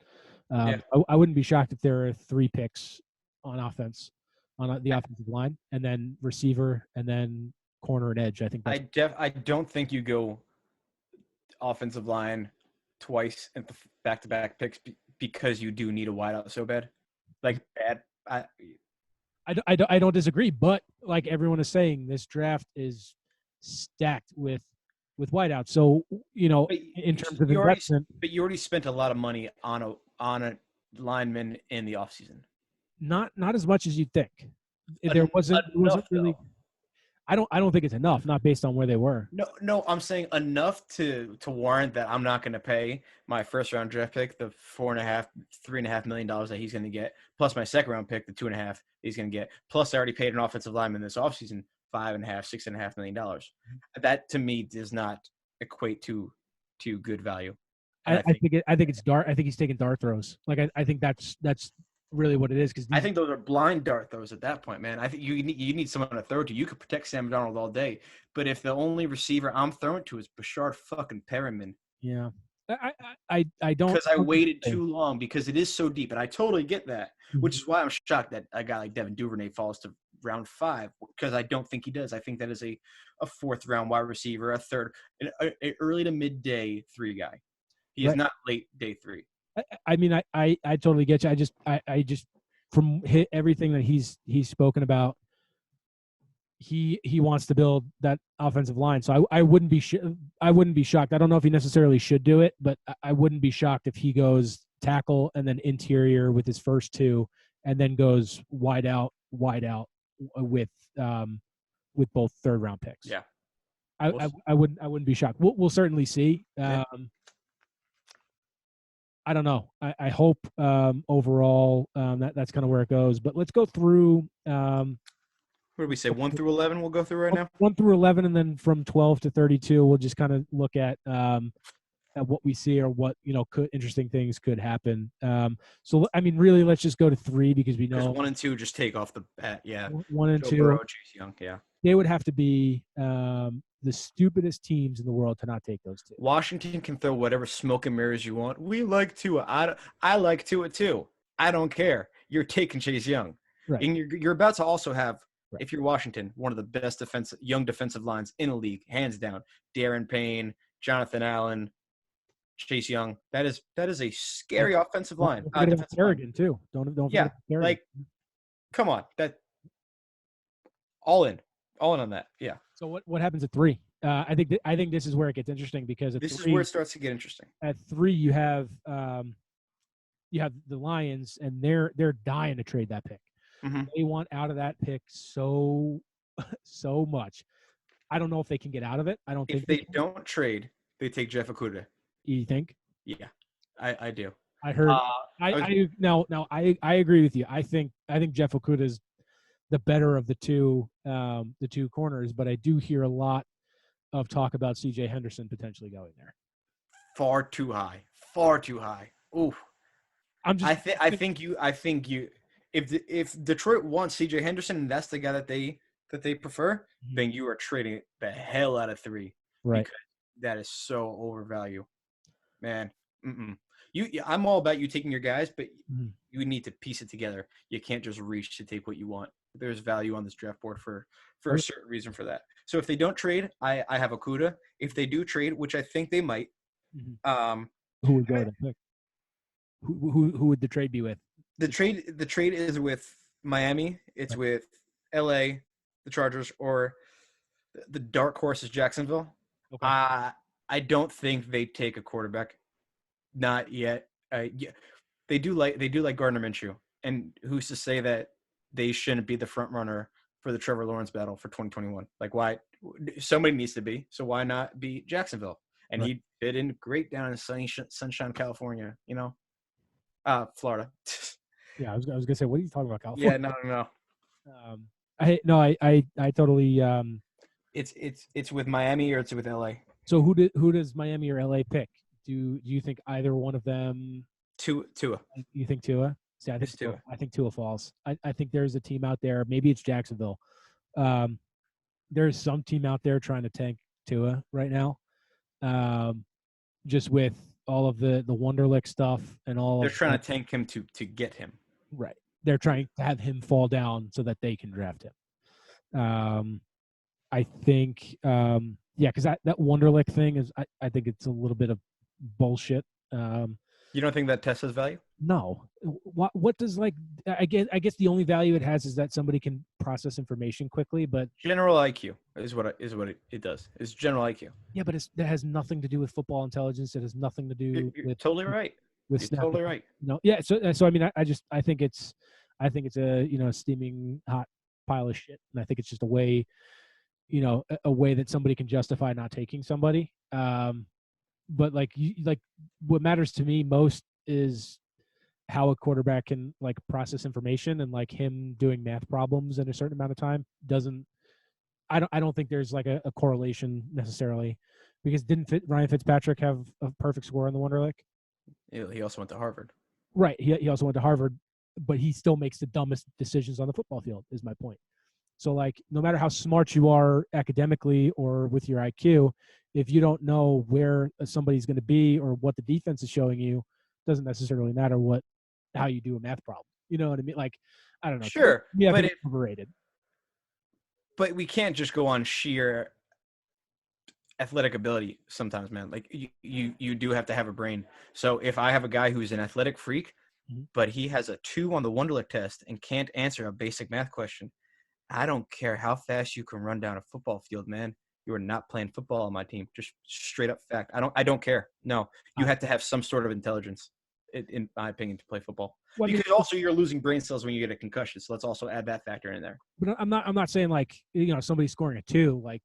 Yeah. I wouldn't be shocked if there are 3 picks on offense on the offensive line, and then receiver, and then corner and edge. I think that's I don't think you go offensive line twice and back-to-back picks because you do need a wideout so bad. Like bad. I don't disagree, but like everyone is saying, this draft is stacked with wideouts. So But in terms of investment, you already spent a lot of money on a lineman in the offseason. not as much as you'd think. There wasn't Enough really. though. I don't think it's enough, not based on where they were. No, I'm saying enough to warrant that I'm not going to pay my first round draft pick the $3.5 million that he's going to get, plus my second round pick the 2.5 he's going to get, plus I already paid an offensive lineman this offseason $6.5 million. That to me does not equate to good value. I think it's dart. I think he's taking dart throws. Like I think that's really what it is, because I think those are blind dart throws at that point, man. I think you need someone to throw to. You could protect Sam Darnold all day, but if the only receiver I'm throwing to is Bashard fucking Perriman, yeah, I don't, because I waited too long because it is so deep, and I totally get that, which is why I'm shocked that a guy like Devin Duvernay falls to round 5, because I don't think he does. I think that is a 4th round wide receiver, a third, an early to midday 3 guy. He is not late day 3. I mean, I totally get you. I just from everything that he's spoken about, he wants to build that offensive line. So I wouldn't be shocked. I don't know if he necessarily should do it, but I wouldn't be shocked if he goes tackle and then interior with his first 2, and then goes wide out with both 3rd round picks. Yeah, I wouldn't be shocked. We'll certainly see. I don't know. I hope overall that's kind of where it goes. But let's go through. What did we say? 1 through 11. We'll go through right now. 1 through 11, and then from 12 to 32, we'll just kind of look at what we see, or what interesting things could happen. So I mean, really, let's just go to 3, because we know 1 and 2 just take off the bat. Yeah, 1 and Joe 2. Burrow, Chase Young. Yeah, they would have to be the stupidest teams in the world to not take those 2. Washington can throw whatever smoke and mirrors you want. We like Tua. I like Tua too. I don't care. You're taking Chase Young. Right. And you're about to also have, if you're Washington, one of the best young defensive lines in the league, hands down. Darren Payne, Jonathan Allen, Chase Young. That is a scary offensive line. Kerrigan too. Don't forget Kerrigan. Like, come on, that all in on that. Yeah. So what happens at 3? I think this is where it gets interesting, because at this 3, is where it starts to get interesting. At 3, you have the Lions, and they're dying to trade that pick. Mm-hmm. They want out of that pick so much. I don't know if they can get out of it. I don't think if they don't trade, they take Jeff Okudah. You think? Yeah, I do. I heard. I agree with you. I think Jeff Okudah is the better of the two corners, but I do hear a lot of talk about C.J. Henderson potentially going there. Far too high. Ooh. I think you. If Detroit wants C.J. Henderson and that's the guy that they prefer, then you are trading the hell out of 3. Right. Because that is so overvalued, man. I'm all about you taking your guys, but you need to piece it together. You can't just reach to take what you want. There's value on this draft board for a certain reason for that. So if they don't trade, I have Okudah. If they do trade, which I think they might, who would go to pick? Who would the trade be with? The trade is with Miami. It's with LA, the Chargers, or the dark horse is Jacksonville. Okay. I don't think they take a quarterback. Not yet. They do like Gardner Minshew, and who's to say that they shouldn't be the front runner for the Trevor Lawrence battle for 2021? Like, why? Somebody needs to be. So why not be Jacksonville? And he fit in great down in Sunshine, California. Florida. Yeah, I was gonna say, what are you talking about, California? Yeah, no. I totally. It's with Miami or it's with LA. So who does Miami or LA pick? Do you think either one of them? Tua. You think Tua? See, I think Tua falls. I think there's a team out there. Maybe it's Jacksonville. There's some team out there trying to tank Tua right now. Um, just with all of the Wonderlic stuff and all They're of trying like, to tank him to get him. right. They're trying to have him fall down so that they can draft him. I think, yeah, because that Wonderlic thing is, I think it's a little bit of bullshit. You don't think that test has value? No, what does like, I guess the only value it has is that somebody can process information quickly, but General IQ is what it does. It's general IQ. yeah, but that has nothing to do with football intelligence. It has nothing to do You're with totally right. You're snapping. totally right. No, yeah. So I mean, I think it's a steaming hot pile of shit, and I think it's just a way, a way that somebody can justify not taking somebody. But like what matters to me most is how a quarterback can like process information, and like him doing math problems in a certain amount of time doesn't. I don't think there's like a correlation necessarily, because didn't Ryan Fitzpatrick have a perfect score on the Wonderlic? He also went to Harvard. Right. He also went to Harvard, but he still makes the dumbest decisions on the football field, is my point. So like no matter how smart you are academically or with your IQ, if you don't know where somebody's going to be or what the defense is showing you, doesn't necessarily matter how you do a math problem. You know what I mean? Like, I don't know. Sure, Yeah, I but think it's overrated. but we can't just go on sheer athletic ability sometimes, man. Like you do have to have a brain. So if I have a guy who's an athletic freak, Mhm. but he has a 2 on the Wonderlic test and can't answer a basic math question, I don't care how fast you can run down a football field, man. You are not playing football on my team. Just straight up fact. I don't care. No, you I, have to have some sort of intelligence, in my opinion, to play football. well, I mean, Because also you're losing brain cells when you get a concussion. So let's also add that factor in there. but I'm not saying like somebody scoring a 2. Like,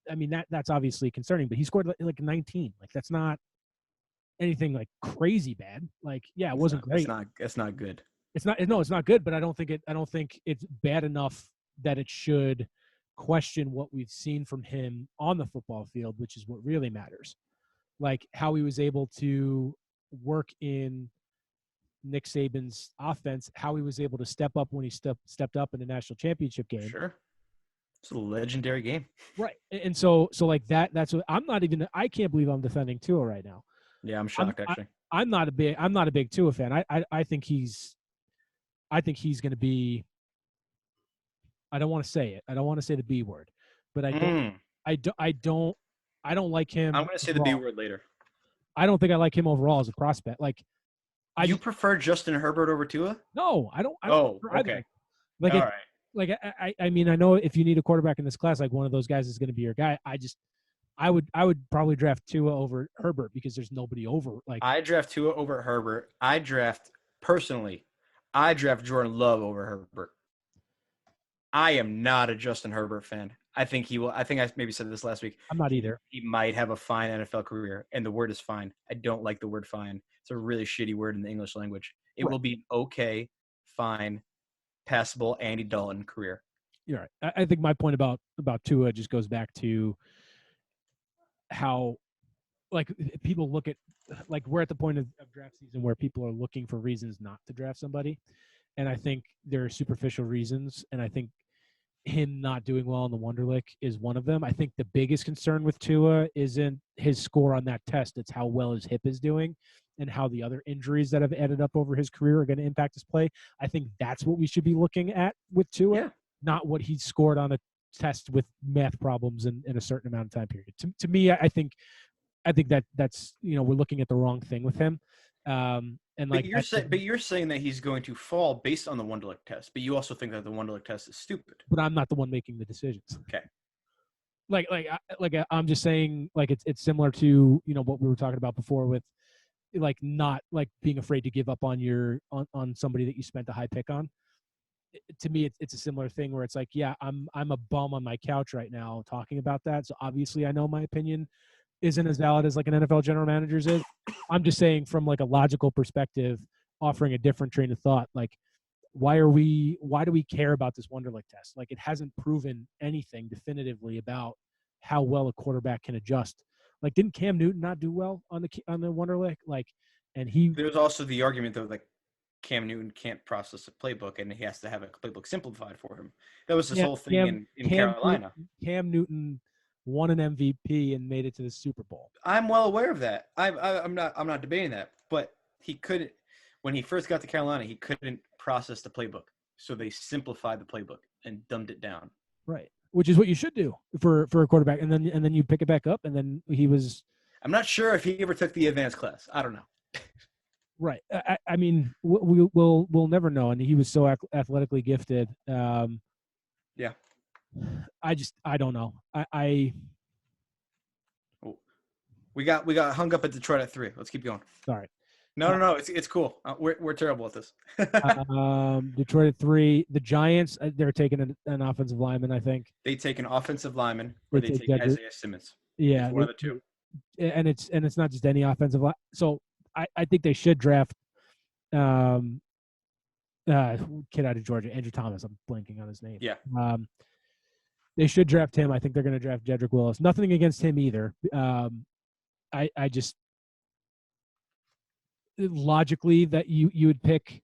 I mean that's obviously concerning. But he scored like 19. Like that's not anything like crazy bad. Like, yeah, it It's wasn't not. That's great. not. That's not good. It's not. No, it's not good. But I don't think it's bad enough that it should question what we've seen from him on the football field, which is what really matters. Like how he was able to work in Nick Saban's offense, how he was able to step up when he stepped up in the national championship game. Sure. It's a legendary game. Right. And so like that's what I can't believe I'm defending Tua right now. Yeah, I'm I'm shocked actually. I'm not a big Tua fan. I think he's going to be. I don't want to say it. I don't want to say the B word, but Mm. I don't like him I'm going to say the B overall. word later. I don't think I like him overall as a prospect. Like I You just prefer Justin Herbert over Tua? no, I don't Oh, prefer either. okay. Like All it, right. like I mean I know if you need a quarterback in this class, like one of those guys is going to be your guy. I would probably draft Tua over Herbert because there's nobody over like I draft Tua over Herbert. Personally, I draft Jordan Love over Herbert. I am not a Justin Herbert fan. I think he will. I think I maybe said this last week. I'm not He, either. he might have a fine NFL career, and the word is fine. I don't like the word fine. It's a really shitty word in the English language. It Right. will be an okay, fine, passable Andy Dalton career. You're right. I think my point about Tua just goes back to how like people look at like we're at the point of draft season where people are looking for reasons not to draft somebody, and I think there are superficial reasons, and I think him not doing well on the Wonderlic is one of them. I think the biggest concern with Tua isn't his score on that test; it's how well his hip is doing, and how the other injuries that have added up over his career are going to impact his play. I think that's what we should be looking at with Tua, Yeah. not what he scored on a test with math problems in a certain amount of time period. To me, I think that's we're looking at the wrong thing with him, and But like you're that. saying, but you're saying that he's going to fall based on the Wonderlic test. But you also think that the Wonderlic test is stupid. But I'm not the one making the decisions. Okay. I'm just saying like it's similar to what we were talking about before with like not like being afraid to give up on on somebody that you spent a high pick on. To me, it's a similar thing where it's like, yeah, I'm a bum on my couch right now talking about that. So obviously, I know my opinion isn't as valid as like an NFL general manager's is. I'm just saying from like a logical perspective, offering a different train of thought. Like, why do we care about this Wonderlic test? Like, it hasn't proven anything definitively about how well a quarterback can adjust. Like, didn't Cam Newton not do well on the Wonderlic? Like, and he There's also the argument that like Cam Newton can't process a playbook and he has to have a playbook simplified for him. That was this yeah, whole thing in Carolina. Cam Newton won an MVP, and made it to the Super Bowl. I'm well aware of that. I'm not debating that, but he couldn't when he first got to Carolina. He couldn't process the playbook, so they simplified the playbook and dumbed it down. Right. Which is what you should do for a quarterback, and then you pick it back up, and then he was I'm not sure if he ever took the advanced class. I don't know. right. I mean, we'll never know, and he was so athletically gifted. Yeah. I don't know. I We got hung up at Detroit at 3. Let's keep going. sorry. No. It's cool. We're terrible at this. Detroit at 3. The Giants, they're taking an offensive lineman, I think. They take an offensive lineman, or they take Isaiah Simmons. Yeah, it's one of the two. And it's not just any offensive line. So I think they should draft kid out of Georgia, Andrew Thomas. I'm blanking on his name. Yeah. They should draft him. I think they're going to draft Jedrick Willis. Nothing against him either. I just logically that you would pick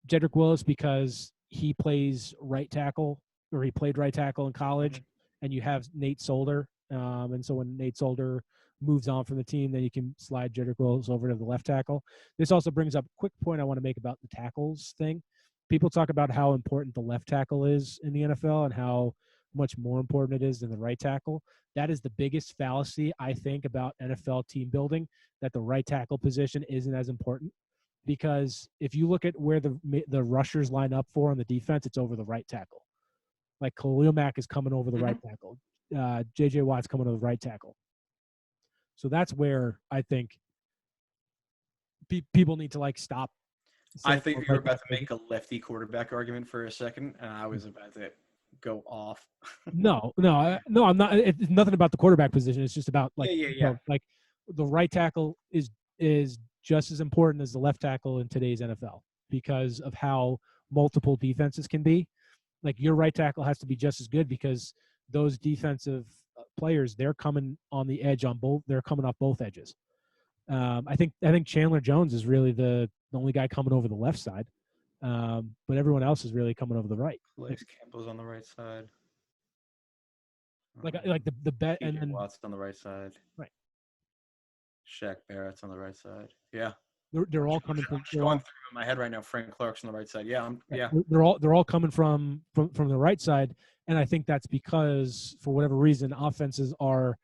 Jedrick Willis because he plays right tackle, or he played right tackle in college, and you have Nate Solder. And so when Nate Solder moves on from the team, then you can slide Jedrick Willis over to the left tackle. This also brings up a quick point I want to make about the tackles thing. People talk about how important the left tackle is in the NFL and how much more important it is than the right tackle. That is the biggest fallacy, I think, about NFL team building, that the right tackle position isn't as important. Because if you look at where the rushers line up for on the defense, it's over the right tackle. Like Khalil Mack is coming over the right tackle. J.J. Watt's coming over the right tackle. So that's where I think people need to stop. I think you were about to make a lefty quarterback argument for a second, and I was about to go off. No, I'm not. It's nothing about the quarterback position. It's just about the right tackle is just as important as the left tackle in today's NFL because of how multiple defenses can be. Like your right tackle has to be just as good because those defensive players, they're coming on the edge on both. They're coming off both edges. I think Chandler Jones is really the only guy coming over the left side, but everyone else is really coming over the right. Calais Campbell's on the right side. Like the bet, and then Watts on the right side. Right. Shaq Barrett's on the right side. Yeah. They're all coming from. I'm going through in my head right now. Frank Clark's on the right side. Yeah, yeah. They're all coming from the right side, and I think that's because for whatever reason, offenses are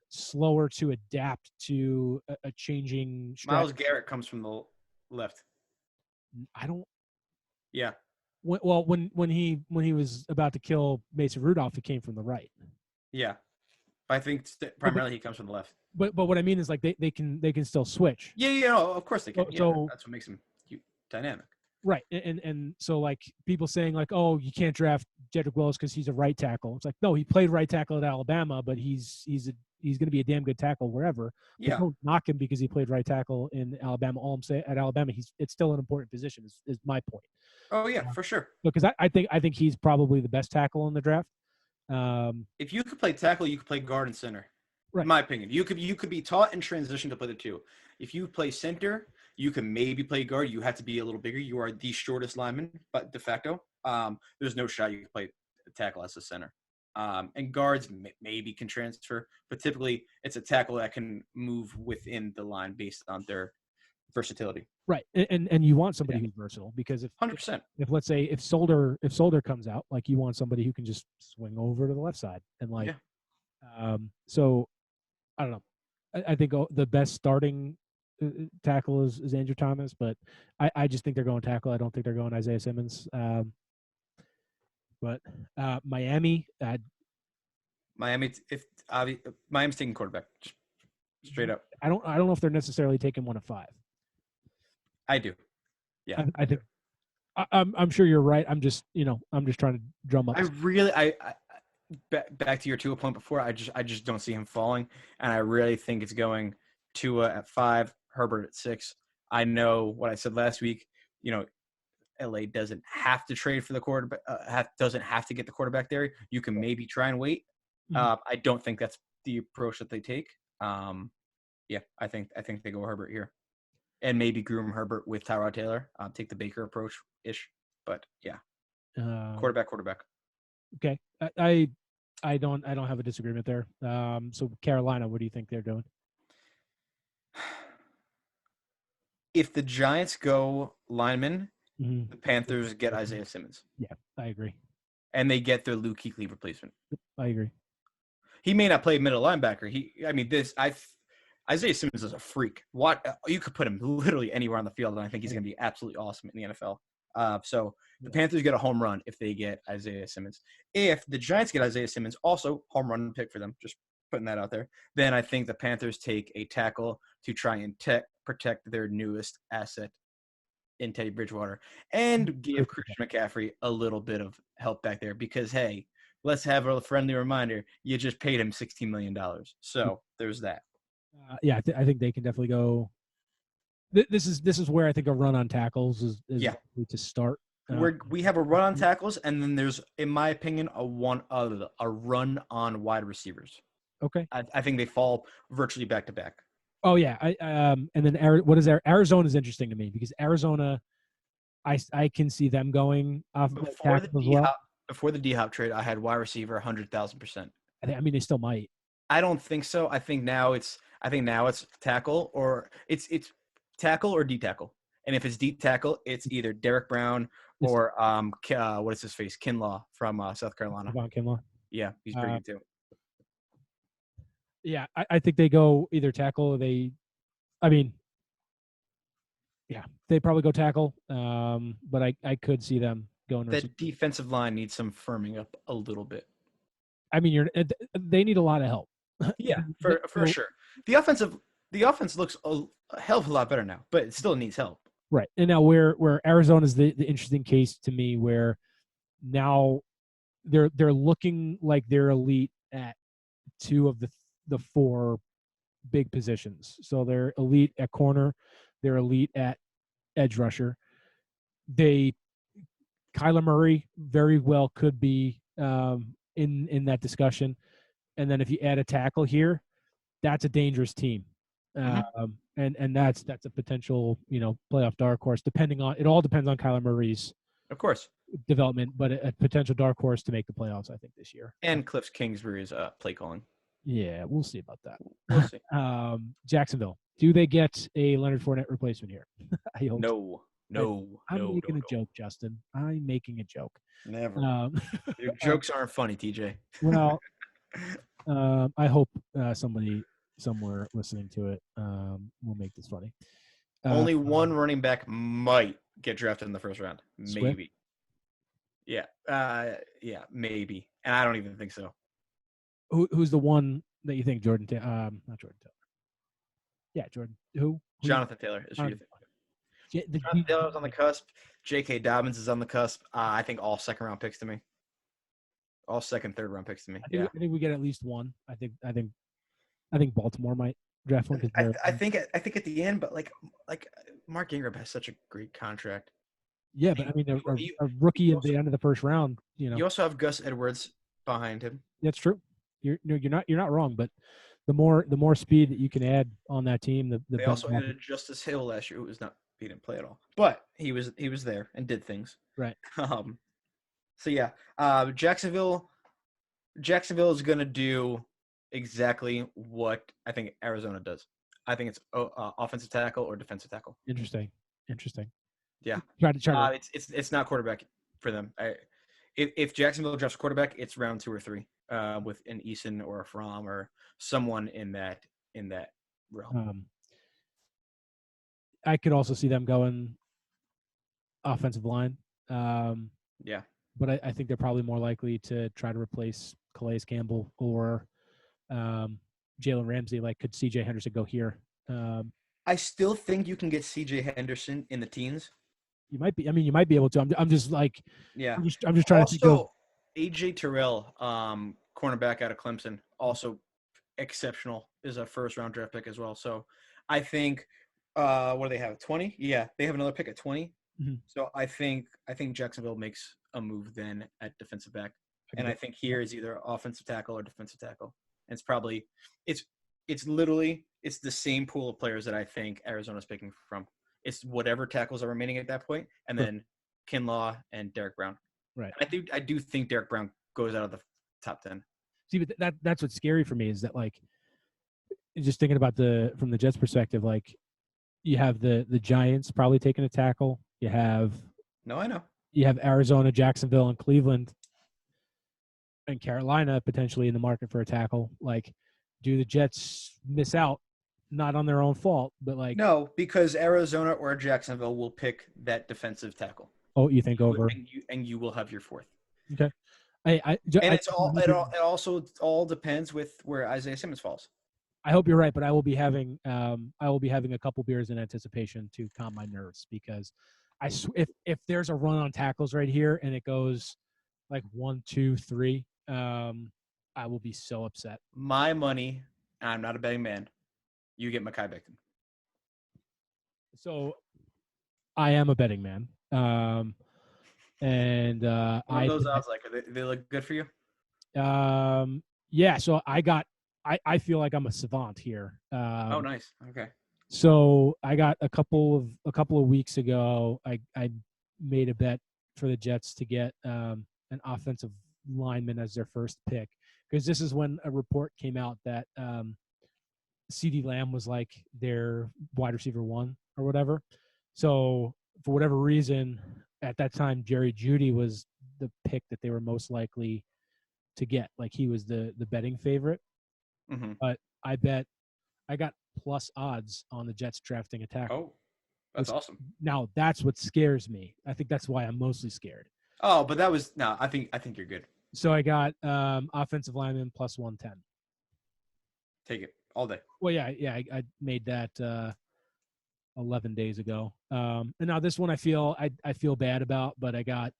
slower to adapt to a changing strategy. Myles Garrett comes from the left. I don't. Yeah. Well, when he was about to kill Mason Rudolph, he came from the right. Yeah, I think primarily he comes from the left. But what I mean is they can still switch. Yeah, of course they can. So that's what makes him dynamic. Right, and so people saying oh, you can't draft Jedrick Willis because he's a right tackle. It's no, he played right tackle at Alabama, but he's going to be a damn good tackle wherever. Yeah. Don't knock him because he played right tackle in Alabama. All I'm saying, at Alabama, it's still an important position. Is my point. Oh yeah, for sure. Because I think he's probably the best tackle in the draft. If you could play tackle, you could play guard and center. Right. In my opinion, you could be taught in transition to play the two. If you play center, you can maybe play guard. You have to be a little bigger. You are the shortest lineman, but de facto, there's no shot you can play tackle as a center. And guards maybe can transfer, but typically it's a tackle that can move within the line based on their versatility. Right, and you want somebody who's versatile because 100%. If let's say if Solder comes out, you want somebody who can just swing over to the left side and so I don't know. I think the best starting tackle is Andrew Thomas, but I just think they're going tackle. I don't think they're going Isaiah Simmons. But Miami, Miami's taking quarterback, straight up. I don't know if they're necessarily taking one of 5. I do. Yeah, I think. I'm sure you're right. I'm just trying to drum up. Back to your Tua point before. I just don't see him falling, and I really think it's going Tua at 5, Herbert at 6. I know what I said last week. LA doesn't have to trade for the quarterback. Doesn't have to get the quarterback there. You can maybe try and wait. Mm-hmm. I don't think that's the approach that they take. Yeah, I think they go Herbert here, and maybe groom Herbert with Tyrod Taylor. Take the Baker approach ish, but yeah, quarterback. Okay, I I don't have a disagreement there. So Carolina, what do you think they're doing? If the Giants go lineman, Mm-hmm. the Panthers get Isaiah Simmons, Yeah, I agree. and they get their Luke Kuechly replacement. I agree. He may not play middle linebacker. Isaiah Simmons is a freak. What you could put him literally anywhere on the field, and I think he's going to be absolutely awesome in the NFL. So the Panthers get a home run if they get Isaiah Simmons. If the Giants get Isaiah Simmons, also home run pick for them. Just putting that out there. Then I think the Panthers take a tackle to try and protect their newest asset in Teddy Bridgewater and give Christian McCaffrey a little bit of help back there because, hey, let's have a friendly reminder. You just paid him $16 million. So there's that. Yeah, I think they can definitely go. This is where I think a run on tackles is likely to start. We have a run on tackles, and then there's, in my opinion, a run on wide receivers. Okay. I think they fall virtually back to back. Oh yeah, and then Arizona is interesting to me because Arizona, I can see them going off before the D-Hop trade. I had wide receiver 100,000%. I mean, they still might. I don't think so. I think now it's tackle or it's tackle or D tackle. And if it's D tackle, it's either Derek Brown or what is his face? Kinlaw from South Carolina. Kinlaw. Yeah, he's pretty good too. Yeah, I think they go either tackle or they probably go tackle. But I could see them going. That defensive line needs some firming up a little bit. I mean, they need a lot of help. Yeah, for sure. The offense looks a hell of a lot better now, but it still needs help. Right. And now where Arizona is the interesting case to me, where now they're looking like they're elite at two of the four big positions. So they're elite at corner, they're elite at edge rusher. Kyler Murray very well could be in that discussion. And then if you add a tackle here, that's a dangerous team. And that's a potential, playoff dark horse, it all depends on Kyler Murray's of course development, but a potential dark horse to make the playoffs, I think, this year. And Cliff Kingsbury's play calling. Yeah, we'll see about that. We'll see. Jacksonville, do they get a Leonard Fournette replacement here? I hope no. I'm making a joke, Justin. I'm making a joke. Never. Your jokes aren't funny, TJ. Well, I hope somebody somewhere listening to it will make this funny. Only one running back might get drafted in the first round. Maybe. Swift? Yeah, maybe. And I don't even think so. Who's the one that you think Jordan Taylor? Not Jordan Taylor. Yeah, Jordan. Who? Jonathan Taylor is who you think. Jonathan Taylor is on the cusp. J.K. Dobbins is on the cusp. I think all second-round picks to me. All second, third-round picks to me. I think we get at least one. I think Baltimore might draft one. I think at the end, but like Mark Ingram has such a great contract. Yeah, but I mean, a rookie at the end of the first round. You also have Gus Edwards behind him. That's true. You're not wrong, but the more speed that you can add on that team, they also added Justice Hill last year, he didn't play at all, but he was there and did things. Right. So yeah, Jacksonville is gonna do exactly what I think Arizona does. I think it's offensive tackle or defensive tackle. Interesting. Yeah. Try to. It's not quarterback for them. If Jacksonville drafts a quarterback, it's round 2 or 3 with an Eason or a Fromm or someone in that realm. I could also see them going offensive line. Yeah. But I think they're probably more likely to try to replace Calais Campbell or Jalen Ramsey. Like, could C.J. Henderson go here? I still think you can get C.J. Henderson in the teens. You might be. I mean, you might be able to. I'm just like. Yeah. I'm just trying to think of. A.J. Terrell, cornerback out of Clemson, also exceptional. Is a first-round draft pick as well. So I think. What do they have? 20? Yeah, they have another pick at 20. Mm-hmm. So I think Jacksonville makes a move then at defensive back, and I think here is either offensive tackle or defensive tackle. And it's probably it's literally the same pool of players that I think Arizona's picking from. It's whatever tackles are remaining at that point, and then Kinlaw and Derek Brown. Right. I do think Derek Brown goes out of the top 10. See, but that's what's scary for me is that like just thinking about from the Jets perspective, like you have the Giants probably taking a tackle. No, I know. You have Arizona, Jacksonville, and Cleveland, and Carolina potentially in the market for a tackle. Like, do the Jets miss out? Not on their own fault, but like, No, because Arizona or Jacksonville will pick that defensive tackle. oh, you think You, over? and you will have your fourth. Okay. And I, it also all depends with where Isaiah Simmons falls. I hope you're right, but I will be having a couple beers in anticipation to calm my nerves because if there's a run on tackles right here and it goes like 1, 2, 3, I will be so upset. My money, I'm not a betting man. You get Mekhi Becton. So I am a betting man, and What are those odds like? They look good for you? Yeah. So I feel like I'm a savant here. Oh, nice. Okay. So I got a couple of weeks ago. I made a bet for the Jets to get an offensive lineman as their first pick because this is when a report came out that CeeDee Lamb was like their wide receiver 1 or whatever. So for whatever reason, at that time, Jerry Jeudy was the pick that they were most likely to get. Like he was the betting favorite. Mm-hmm. But I got plus odds on the Jets drafting a tackle. Oh, that's awesome. Now that's what scares me. I think that's why I'm mostly scared. Oh, but that was no. I think you're good. So I got offensive lineman plus 110. Take it all day. Well, yeah, I made that 11 days ago. And now this one I feel bad about, but I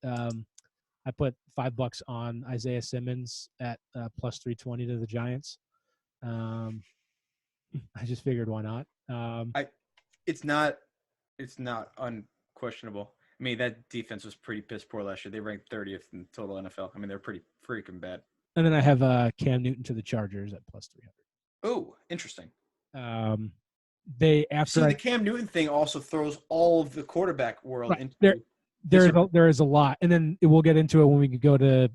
put $5 on Isaiah Simmons at plus 320 to the Giants. I just figured why not. It's not unquestionable. I mean, that defense was pretty piss poor last year. They ranked 30th in total NFL. I mean, they're pretty freaking bad. And then I have Cam Newton to the Chargers at plus 300. Oh, interesting. They after See, the Cam Newton thing also throws all of the quarterback world into there is a lot, and then we'll get into it when we go to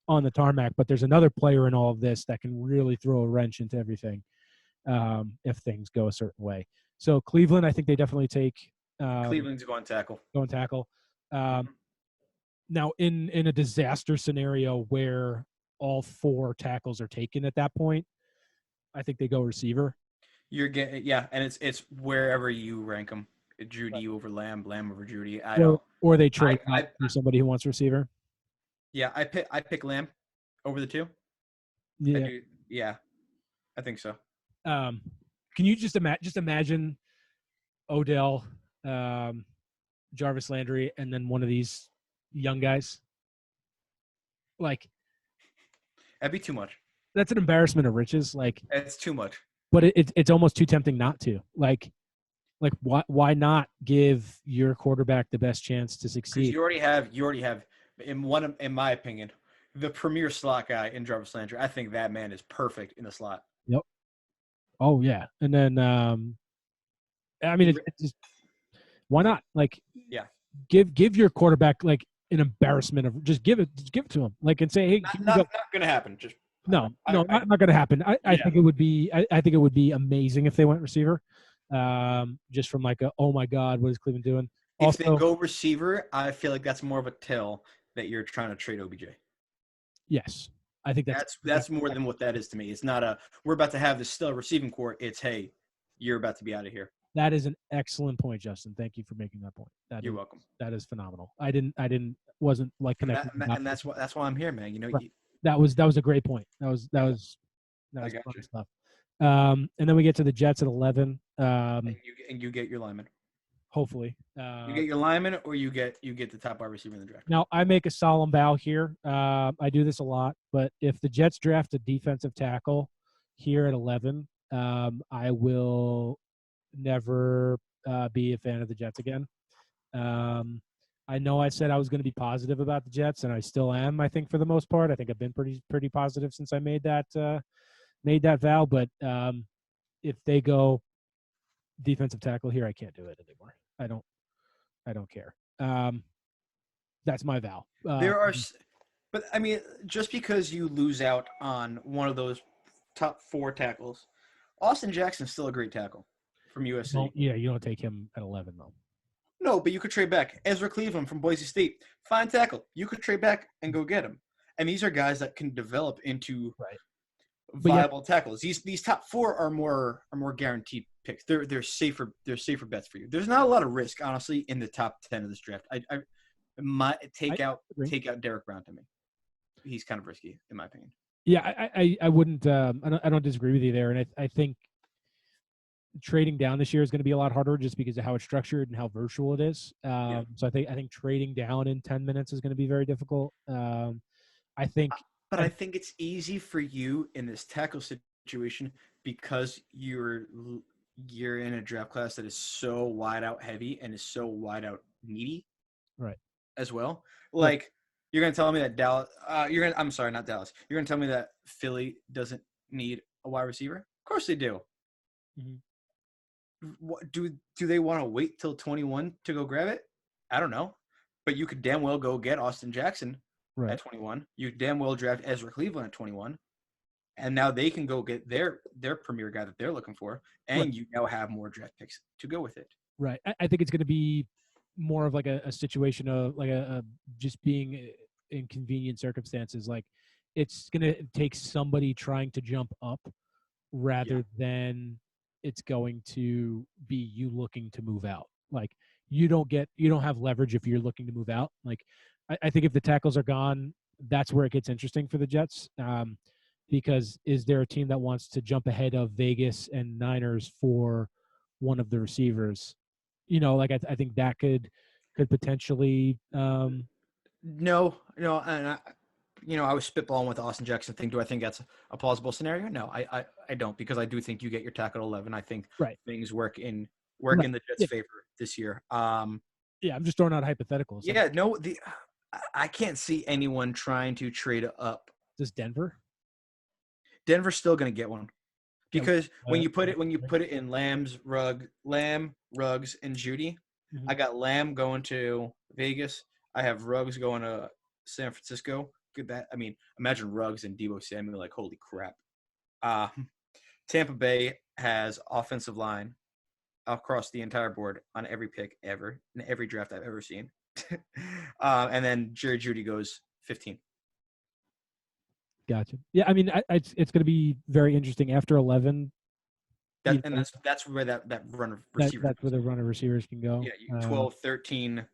on the tarmac. But there's another player in all of this that can really throw a wrench into everything if things go a certain way. So Cleveland, I think they definitely take. Cleveland's going tackle. Going tackle. Now, in a disaster scenario where all 4 tackles are taken at that point, I think they go receiver. You're getting and it's wherever you rank them. Jeudy over Lamb, Lamb over Jeudy. Or they trade for somebody who wants receiver. Yeah, I pick Lamb over the 2. Yeah, I think so. Can you just imagine Odell, Jarvis Landry, and then one of these young guys? Like, that'd be too much. That's an embarrassment of riches. Like, it's too much. But it's almost too tempting not to. Like why not give your quarterback the best chance to succeed? You already have in my opinion, the premier slot guy in Jarvis Landry. I think that man is perfect in the slot. Yep. Oh yeah, and then I mean, it's just, why not? Like, yeah, give your quarterback like an embarrassment of just give it to him, like, and say, hey, not gonna happen. Just not gonna happen. I think it would be I think it would be amazing if they went receiver, just from like oh my god, what is Cleveland doing? If they go receiver, I feel like that's more of a tell that you're trying to trade OBJ. Yes. I think that's more than what that is to me. It's not we're about to have this still receiving court. It's hey, you're about to be out of here. That is an excellent point, Justin. Thank you for making that point. You're welcome. That is phenomenal. Wasn't like connected. And that's why I'm here, man. You know, right. That was a great point. That was fun stuff. And then we get to the Jets at 11. And you get your lineman. Hopefully, you get your lineman, or you get the top wide receiver in the draft. Now, I make a solemn vow here. I do this a lot, but if the Jets draft a defensive tackle here at 11, I will never be a fan of the Jets again. I know I said I was going to be positive about the Jets, and I still am. I think for the most part, I think I've been pretty positive since I made that vow. But if they go defensive tackle here, I can't do it anymore. I don't care. That's my vow. But I mean, just because you lose out on one of those top 4 tackles, Austin Jackson's still a great tackle from USC. Yeah, you don't take him at 11 though. No, but you could trade back. Ezra Cleveland from Boise State, fine tackle. You could trade back and go get him. And these are guys that can develop into Right. But yeah, viable tackles. These top 4 are more guaranteed picks. They're safer bets for you. There's not a lot of risk, honestly, in the top 10 of this draft. I might I agree. take out Derek Brown to me. He's kind of risky in my opinion. Yeah, I wouldn't. I don't disagree with you there, and I think trading down this year is going to be a lot harder just because of how it's structured and how virtual it is. Yeah. So I think trading down in 10 minutes is going to be very difficult. I think, But I think it's easy for you in this tackle situation because you're in a draft class that is so wide out heavy and is so wide out needy right. as well. Well, Like you're gonna tell me that Dallas. I'm sorry, not Dallas. You're gonna tell me that Philly doesn't need a wide receiver? Of course they do. mhm. What do they want to wait till 21 to go grab it? I don't know, but you could damn well go get Austin Jackson Right. at 21. You damn well draft Ezra Cleveland at 21, and now they can go get their premier guy that they're looking for, and Right. you now have more draft picks to go with it. Right. I think it's going to be more of like a situation of like a just being in convenient circumstances. Like it's going to take somebody trying to jump up Yeah, rather than it's going to be you looking to move out. Like you don't have leverage if you're looking to move out. Like I think if the tackles are gone, that's where it gets interesting for the Jets. Because is there a team that wants to jump ahead of Vegas and Niners for one of the receivers? Like I think that could potentially no, and I was spitballing with the Austin Jackson thing. Do I think that's a plausible scenario? No, I don't, because I do think you get your tackle at 11. I think right. things work in Right. the Jets' Yeah. favor this year. Yeah, I'm just throwing out hypotheticals. Yeah, no, I can't see anyone trying to trade up. Does Denver? Denver's still going to get one Yeah, because when you put it in Lamb, Ruggs, and Judy, mhm. I got Lamb going to Vegas. I have Ruggs going to San Francisco. Imagine Ruggs and Deebo Samuel. Like, holy crap. Tampa Bay has offensive line across the entire board on every pick ever, in every draft I've ever seen. And then Jerry Judy goes 15. Gotcha. Yeah, I mean, it's going to be very interesting after 11. That's where that run of receiver. That's where the runner receivers can go. Yeah, 12, 13,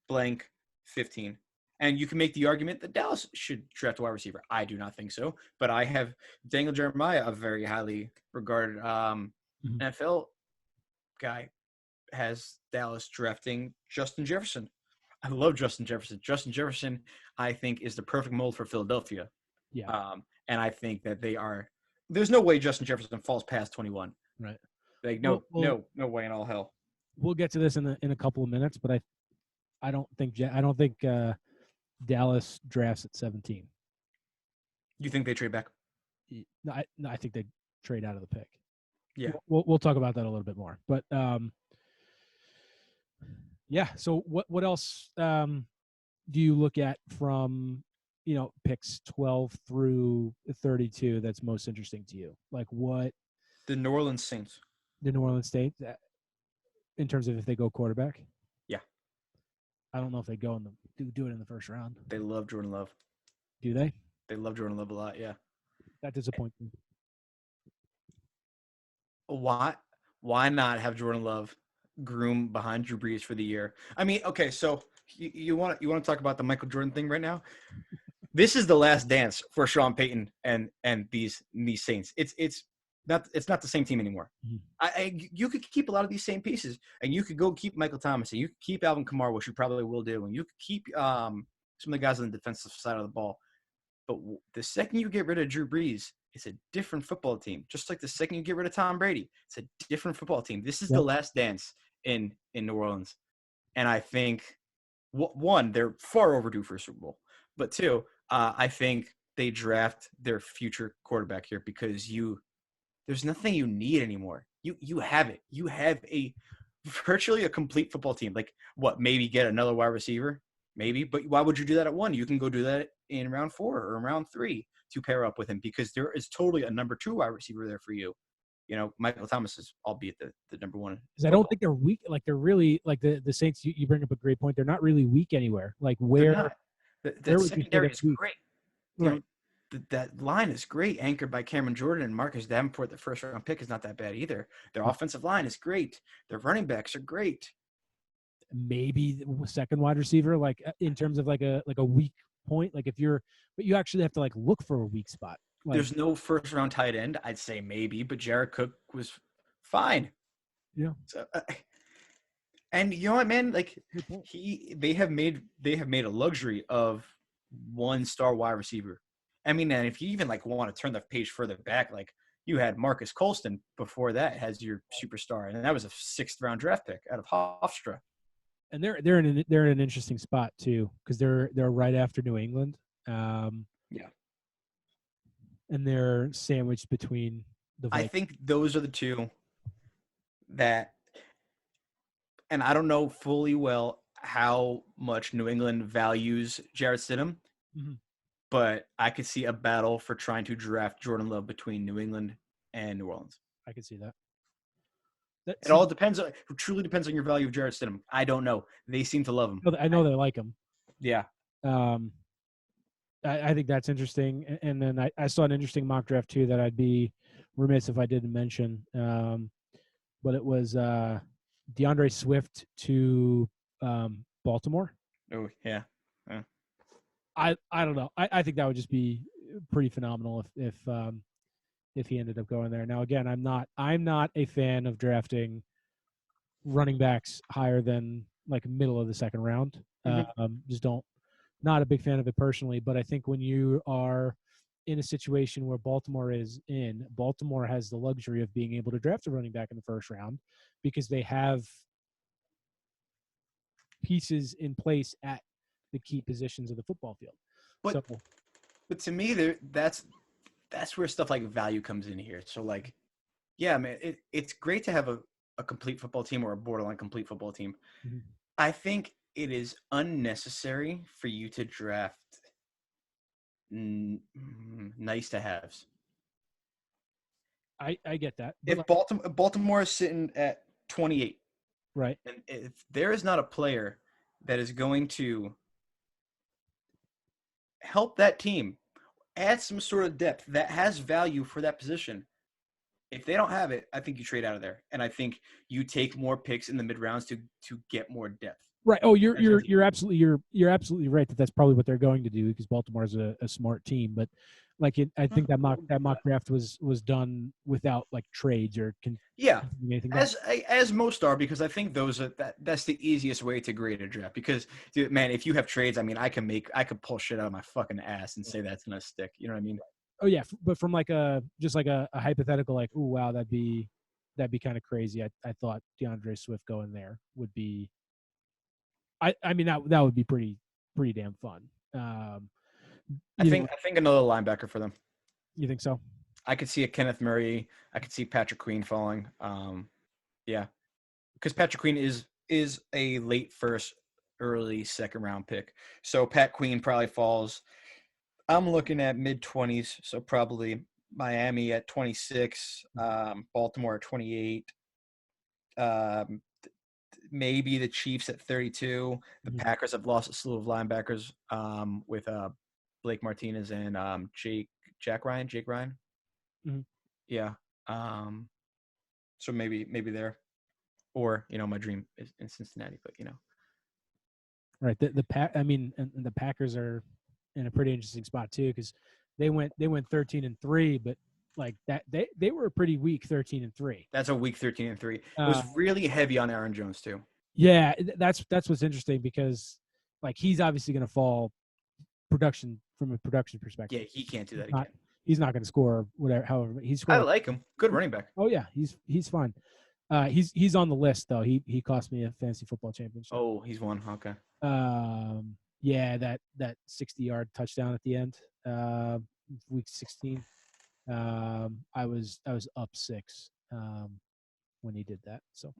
blank, 15. And you can make the argument that Dallas should draft a wide receiver. I do not think so, but I have Daniel Jeremiah, a very highly regarded NFL guy, has Dallas drafting Justin Jefferson. I love Justin Jefferson. Justin Jefferson, I think, is the perfect mold for Philadelphia. Yeah. And I think that there's no way Justin Jefferson falls past 21. Right. Like no way in all hell. We'll get to this in a couple of minutes, but I don't think Dallas drafts at 17. You think they trade back? No, I think they trade out of the pick. Yeah. We'll talk about that a little bit more. But yeah. So what else do you look at from picks 12 through 32 that's most interesting to you? Like what? The New Orleans Saints. The New Orleans Saints, in terms of if they go quarterback. Yeah. I don't know if they do it in the first round. They love Jordan Love. Do they? They love Jordan Love a lot. Yeah. That disappoints me. Why not have Jordan Love groom behind Drew Brees for the year? I mean, okay, so you want to talk about the Michael Jordan thing right now? This is the last dance for Sean Payton and these Saints. It's not the same team anymore. Mm-hmm. You could keep a lot of these same pieces, and you could go keep Michael Thomas, and you could keep Alvin Kamara, which you probably will do, and you could keep some of the guys on the defensive side of the ball. But the second you get rid of Drew Brees, it's a different football team. Just like the second you get rid of Tom Brady, it's a different football team. This is the last dance in New Orleans. And I think, one, they're far overdue for a Super Bowl. But two, I think they draft their future quarterback here because there's nothing you need anymore. You have it. You have virtually a complete football team. Like, maybe get another wide receiver? Maybe. But why would you do that at one? You can go do that in round 4 or round 3 to pair up with him because there is totally a number 2 wide receiver there for you. Michael Thomas is, albeit the number 1 in Because I don't football. think they're weak. Like they're really like the Saints. You bring up a great point. They're not really weak anywhere. Like They're where not. That where would you say secondary they're is weak? great. Right. That line is great, anchored by Cameron Jordan and Marcus Davenport. The first round pick is not that bad either. Their offensive line is great. Their running backs are great. Maybe the second wide receiver, like in terms of like a weak point. Like but you actually have to like look for a weak spot. Like There's no first round tight end. I'd say maybe, but Jared Cook was fine. yeah, So, and you know what, man? Like good point. they have made a luxury of 1-star wide receiver. I mean, and if you even like want to turn the page further back, like you had Marcus Colston before that as your superstar, and that was a 6th round draft pick out of Hofstra. And they're in an interesting spot too because they're right after New England. Yeah. And they're sandwiched between the I Vikings. think those are the two that, and I don't know fully well how much New England values Jarrett Stidham, Mm-hmm. but I could see a battle for trying to draft Jordan Love between New England and New Orleans. I can see that. It all depends. It truly depends on your value of Jarrett Stidham. I don't know. They seem to love him. I know they like him. Yeah. I think that's interesting. And then I saw an interesting mock draft too that I'd be remiss if I didn't mention. But it was DeAndre Swift to Baltimore. Oh, yeah. I don't know. I think that would just be pretty phenomenal if he ended up going there. Now again, I'm not a fan of drafting running backs higher than like middle of the second round. Just not a big fan of it personally, but I think when you are in a situation where Baltimore has the luxury of being able to draft a running back in the first round because they have pieces in place at the key positions of the football field. But to me, that's where stuff like value comes in here. So like, yeah, man, it's great to have a complete football team or a borderline complete football team. Mm-hmm. I think it is unnecessary for you to draft nice to haves. I get that. If Baltimore is sitting at 28, right, and if there is not a player that is going to help that team add some sort of depth that has value for that position, if they don't have it, I think you trade out of there, and I think you take more picks in the mid rounds to get more depth. Right. Oh, you're absolutely right that's probably what they're going to do because Baltimore is a smart team. But like I think that mock draft was done without like trades or anything. As most are, because I think that's the easiest way to grade a draft. Because dude, man, if you have trades, I mean, I could pull shit out of my fucking ass and say that's gonna stick. You know what I mean? Oh yeah, but from like a hypothetical, like, oh wow, that'd be kind of crazy. I thought DeAndre Swift going there would be. I mean that would be pretty damn fun. I think another linebacker for them. You think so? I could see a Kenneth Murray. I could see Patrick Queen falling. Yeah, because Patrick Queen is a late first, early second round pick. So Pat Queen probably falls. I'm looking at mid-20s, so probably Miami at 26, Baltimore at 28, maybe the Chiefs at 32. The Packers have lost a slew of linebackers with Blake Martinez and Jake Ryan. Mm-hmm. Yeah. So maybe there, or my dream is in Cincinnati, but Right. I mean, and the Packers are in a pretty interesting spot too because they went 13-3, but like that they were a pretty weak 13-3. That's a weak 13-3. It was really heavy on Aaron Jones too. Yeah, that's what's interesting because like he's obviously going to fall from a production perspective. Yeah, he can't do that again. He's not going to score whatever. However, he's scored. I like him. Good running back. Oh yeah, he's fine. He's on the list though. He cost me a fantasy football championship. Oh, he's won. Okay. Yeah, that 60-yard touchdown at the end, week 16. I was up 6 when he did that. So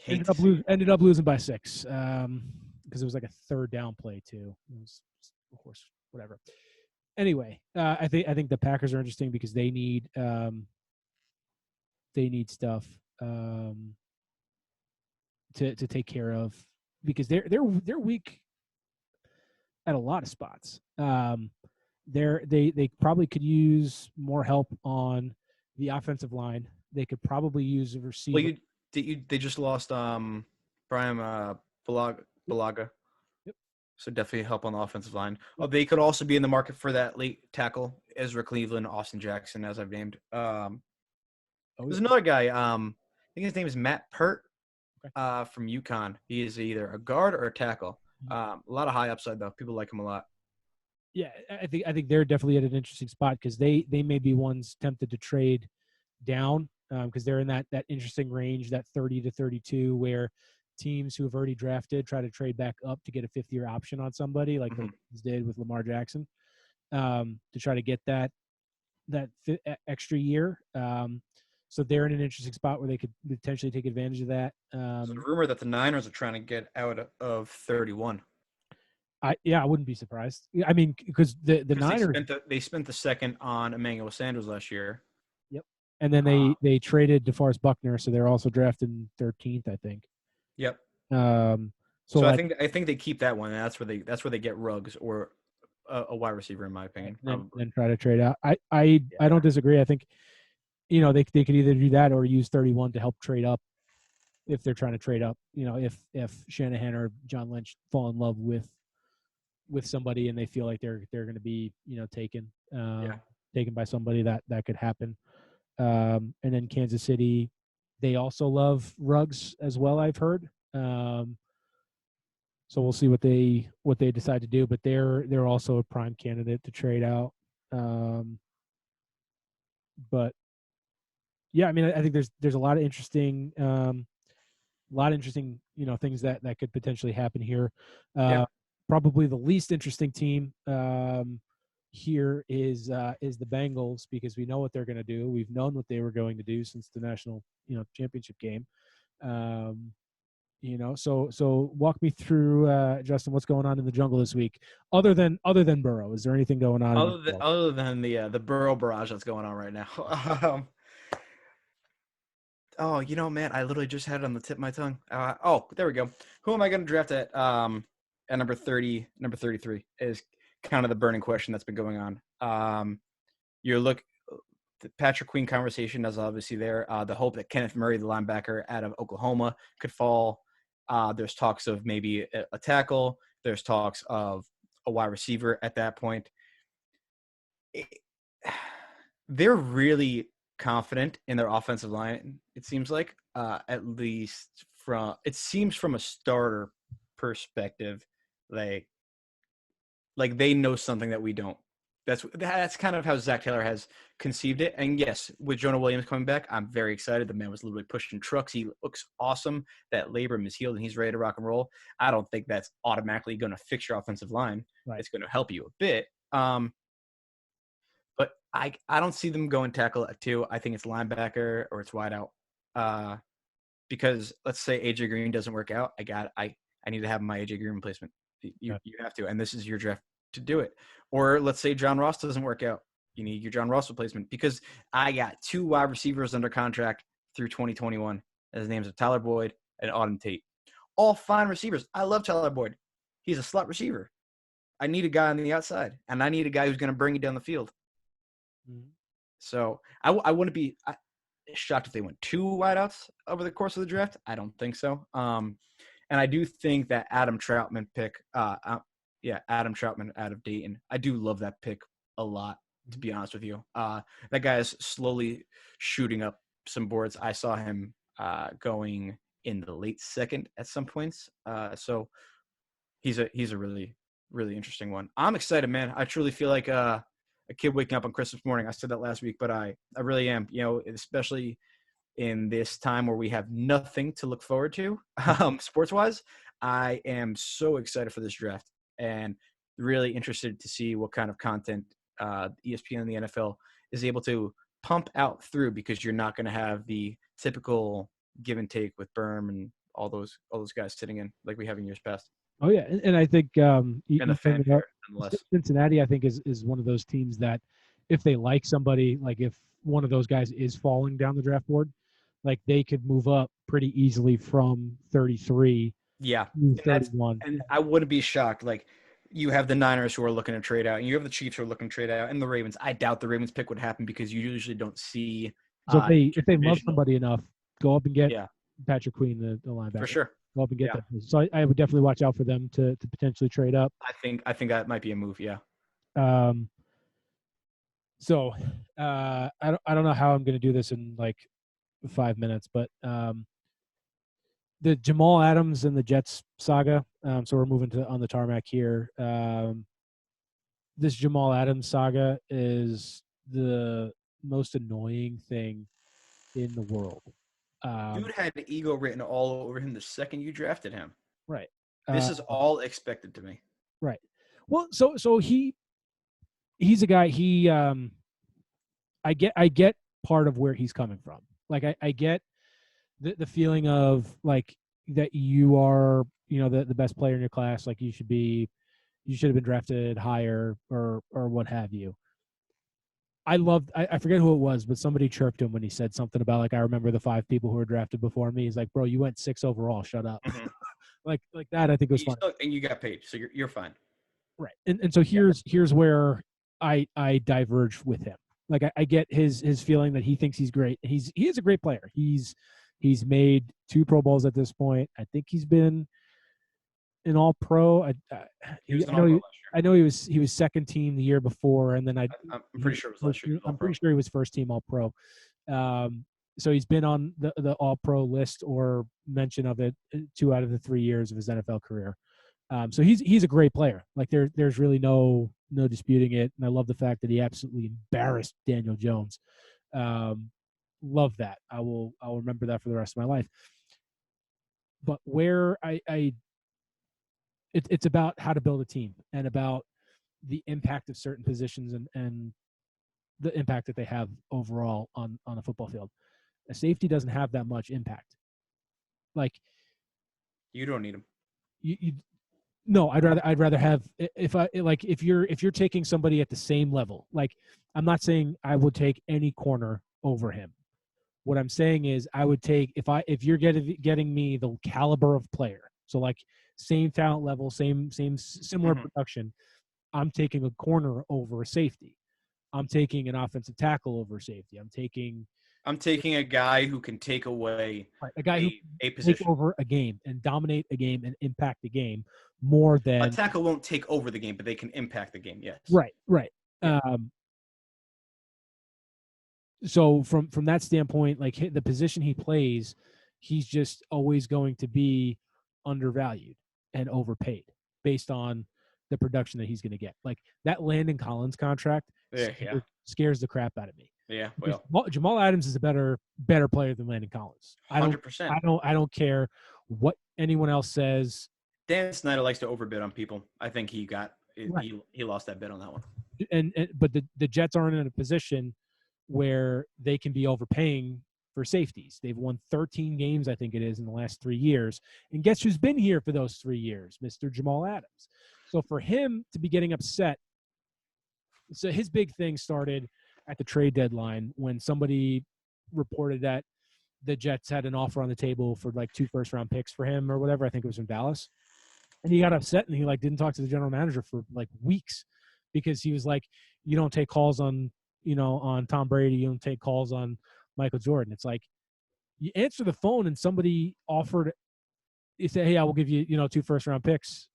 ended up losing by 6 because it was like a third down play too. It was, of course, whatever. Anyway, I think the Packers are interesting because they need stuff um, to take care of because they're weak at a lot of spots. They probably could use more help on the offensive line. They could probably use a Well, receiver. they just lost Brian Balaga, Yep. so definitely help on the offensive line. Oh, Yep. they could also be in the market for that late tackle, Ezra Cleveland, Austin Jackson, as I've named. Oh There's yeah. another guy. I think his name is Matt Pert, Okay. from UConn. He is either a guard or a tackle. Mhm. A lot of high upside though. People like him a lot. Yeah, I think they're definitely at an interesting spot because they may be ones tempted to trade down because they're in that interesting range, that 30 to 32, where teams who have already drafted try to trade back up to get a fifth-year option on somebody, like the Mhm. Lions did with Lamar Jackson, to try to get that extra year. So they're in an interesting spot where they could potentially take advantage of that. There's a rumor that the Niners are trying to get out of 31 I wouldn't be surprised. I mean, because the because Niners, they spent the second on Emmanuel Sanders last year. yep, and then Uh, they traded DeForest Buckner, so they're also drafting 13th, I think. yep. Um, so So I like, think they keep that one. And that's where they get Ruggs or a wide receiver, in my right, opinion, and then probably. then try to trade out. I don't disagree. I think they could either do that or use 31 to help trade up if they're trying to trade up. If Shanahan or John Lynch fall in love with somebody and they feel like they're going to be Yeah. taken by somebody, that could happen. And then Kansas City, they also love Ruggs as well, I've heard. So we'll see what they decide to do, but they're also a prime candidate to trade out. Um, but yeah, I mean, I think there's a lot of interesting things that could potentially happen here. Yeah. Uh, Probably the least interesting team here is the Bengals because we know what they're going to do. We've known what they were going to do since the national championship game. Um, so walk me through, Justin, what's going on in the jungle this week, other than Burrow. Is there anything going on in your world? Other than the Burrow barrage that's going on right now. Oh, man, I literally just had it on the tip of my tongue. There we go. Who am I going to draft at number 30, number 33 is kind of the burning question that's been going on. You're look The Patrick Queen conversation is obviously there. The hope that Kenneth Murray, the linebacker out of Oklahoma, could fall. There's talks of maybe a tackle. There's talks of a wide receiver at that point. They're really confident in their offensive line. It seems like, at least from a starter perspective, like they know something that we don't. That's kind of how Zach Taylor has conceived it. And yes, with Jonah Williams coming back, I'm very excited. The man was literally pushing trucks. He looks awesome. That labrum is healed and he's ready to rock and roll. I don't think that's automatically going to fix your offensive line. Right. It's going to help you a bit. But I don't see them going tackle at 2. I think it's linebacker or it's wide out. Because let's say AJ Green doesn't work out, I need to have my AJ Green replacement. You Yeah. you have to, and this is your draft to do it. Or let's say John Ross doesn't work out, you need your John Ross replacement because I got 2 wide receivers under contract through 2021. His names are Tyler Boyd and Auden Tate. All fine receivers. I love Tyler Boyd. He's a slot receiver. I need a guy on the outside, and I need a guy who's going to bring it down the field. Mhm. So I wouldn't be shocked if they went 2 wideouts over the course of the draft. I don't think so. And I do think that Adam Troutman pick, Adam Troutman out of Dayton. I do love that pick a lot, to Mhm. be honest with you. That guy is slowly shooting up some boards. I saw him going in the late second at some points. So he's a really, really interesting one. I'm excited, man. I truly feel like a kid waking up on Christmas morning. I said that last week, but I really am. Especially in this time where we have nothing to look forward to, sports wise. I am so excited for this draft and really interested to see what kind of content ESPN and the NFL is able to pump out through, because you're not going to have the typical give and take with Berm and all those guys sitting in like we have in years past. Oh yeah, and I think and the you bring it up. fanfare, nonetheless. Cincinnati, I think is one of those teams that if they like somebody, like if one of those guys is falling down the draft board, like they could move up pretty easily from 33 Yeah, to and 31. I wouldn't be shocked. Like you have the Niners who are looking to trade out, and you have the Chiefs who are looking to trade out, and the Ravens. I doubt the Ravens pick would happen because you usually don't see So if they love interdivisional. somebody enough, go up and get Yeah, Patrick Queen, the for linebacker. sure. Go up and get Yeah, that. So I would definitely watch out for them to potentially trade up. I think that might be a move. Yeah. Um, so I don't know how I'm going to do this in like 5 minutes, but the Jamal Adams and the Jets saga. So we're moving to on the tarmac here. This Jamal Adams saga is the most annoying thing in the world. Dude had ego written all over him the second you drafted him. Right. This Uh, is all expected to me. right. Well, so he's a guy. I get part of where he's coming from. Like I get the feeling of like that you are the best player in your class. Like you should have been drafted higher or what have you. I forget who it was, but somebody chirped him when he said something about like I remember the 5 people who were drafted before me. He's like, bro, you went 6 overall. Shut up. Mm-hmm. like that. I think it was funny. And you got paid, so you're fine. Right. And so Yeah. here's where I diverge with him. Like I get his feeling that he thinks he's great. He is a great player. He's made 2 Pro Bowls at this point. I think he's been an All Pro. He was an All Pro last year. I know he was second team the year before, and then I'm pretty sure it was last year. I'm pretty sure he was first team All Pro. So he's been on the All Pro list or mention of it 2 out of the 3 years of his NFL career. So he's a great player. Like there's really no disputing it, and I love the fact that he absolutely embarrassed Daniel Jones. Love that. I'll remember that for the rest of my life. But where it's about how to build a team and about the impact of certain positions and the impact that they have overall on a football field. A safety doesn't have that much impact. Like You don't need him. you no, I'd rather have if you're taking somebody at the same level. Like I'm not saying I would take any corner over him. What I'm saying is I would take if you're getting me the caliber of player. So like same talent level, same similar production. I'm taking a corner over a safety. I'm taking an offensive tackle over safety. I'm taking a guy who can take away a guy who a take position. over a game and dominate a game and impact the game more than A tackle won't take over the game, but they can impact the game. Yes. right. Yeah. So from that standpoint, like the position he plays, he's just always going to be undervalued and overpaid based on the production that he's going to get. Like that Landon Collins contract scares the crap out of me. Yeah, Because well, Jamal Adams is a better player than Landon Collins. 100%. I don't care what anyone else says. Dan Snyder likes to overbid on people. I think Right. he lost that bet on that one. But the Jets aren't in a position where they can be overpaying for safeties. They've won 13 games, I think it is, in the last 3 years. And guess who's been here for those 3 years? Mr. Jamal Adams. So for him to be getting upset, so his big thing started at the trade deadline when somebody reported that the Jets had an offer on the table for like 2 first-round picks for him or whatever. I think it was from Dallas. And he got upset and he like didn't talk to the general manager for like weeks because he was like, you don't take calls on Tom Brady, you don't take calls on Michael Jordan. It's like you answer the phone and somebody offered, he said, hey, I will give you 2 first-round picks.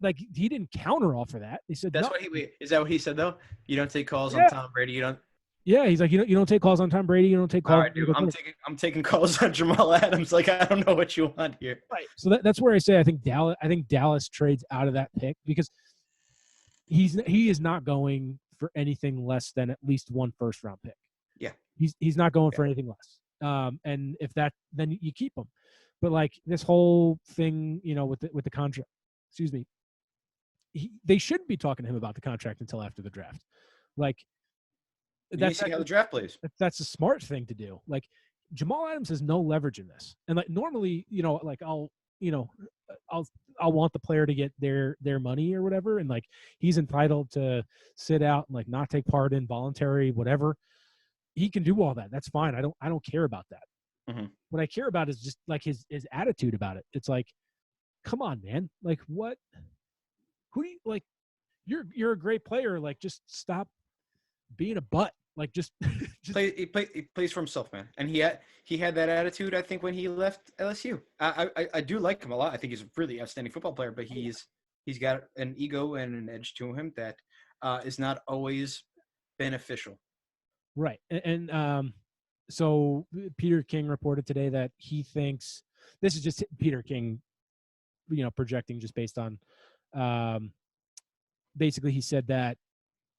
Like he didn't counter offer that. He said, That's no. what is that what he said though? You don't take calls Yeah. on Tom Brady. You don't. Yeah, he's like, you don't take calls on Tom Brady. You don't take calls. All right, dude. I'm taking calls on Jamal Adams. Like I don't know what you want here. Right. So that's where I say I think Dallas trades out of that pick because he is not going for anything less than at least 1 first-round pick. Yeah. He's not going for anything less. And if that, then you keep him. But like this whole thing, with the contract, excuse me, they shouldn't be talking to him about the contract until after the draft. Like that's how the draft plays. That's a smart thing to do. Like Jamal Adams has no leverage in this, and like normally, like I'll, I'll want the player to get their money or whatever, and like he's entitled to sit out and like not take part in voluntary whatever. He can do all that. That's fine. I don't care about that. Mm-hmm. What I care about is just like his attitude about it. It's like, come on, man. Like what? Who do you like? You're a great player. Like just stop being a butt. Like just He plays for himself, man, and he had that attitude. I think when he left LSU, I do like him a lot. I think he's a really outstanding football player, but he's got an ego and an edge to him that is not always beneficial. right. So Peter King reported today that he thinks this is just Peter King, projecting just based on, basically he said that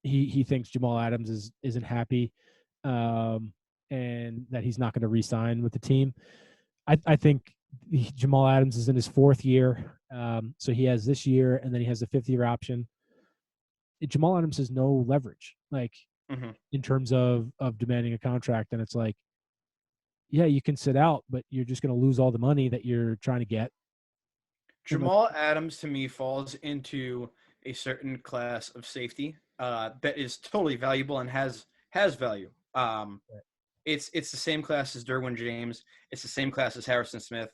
he thinks Jamal Adams isn't happy, and that he's not going to re-sign with the team. I think Jamal Adams is in his fourth year, so he has this year, and then he has a fifth-year option. Jamal Adams has no leverage, like Mm-hmm. in terms of demanding a contract, and it's like, yeah, you can sit out, but you're just going to lose all the money that you're trying to get. Jamal Adams to me falls into a certain class of safety that is totally valuable and has value. It's the same class as Derwin James. It's the same class as Harrison Smith.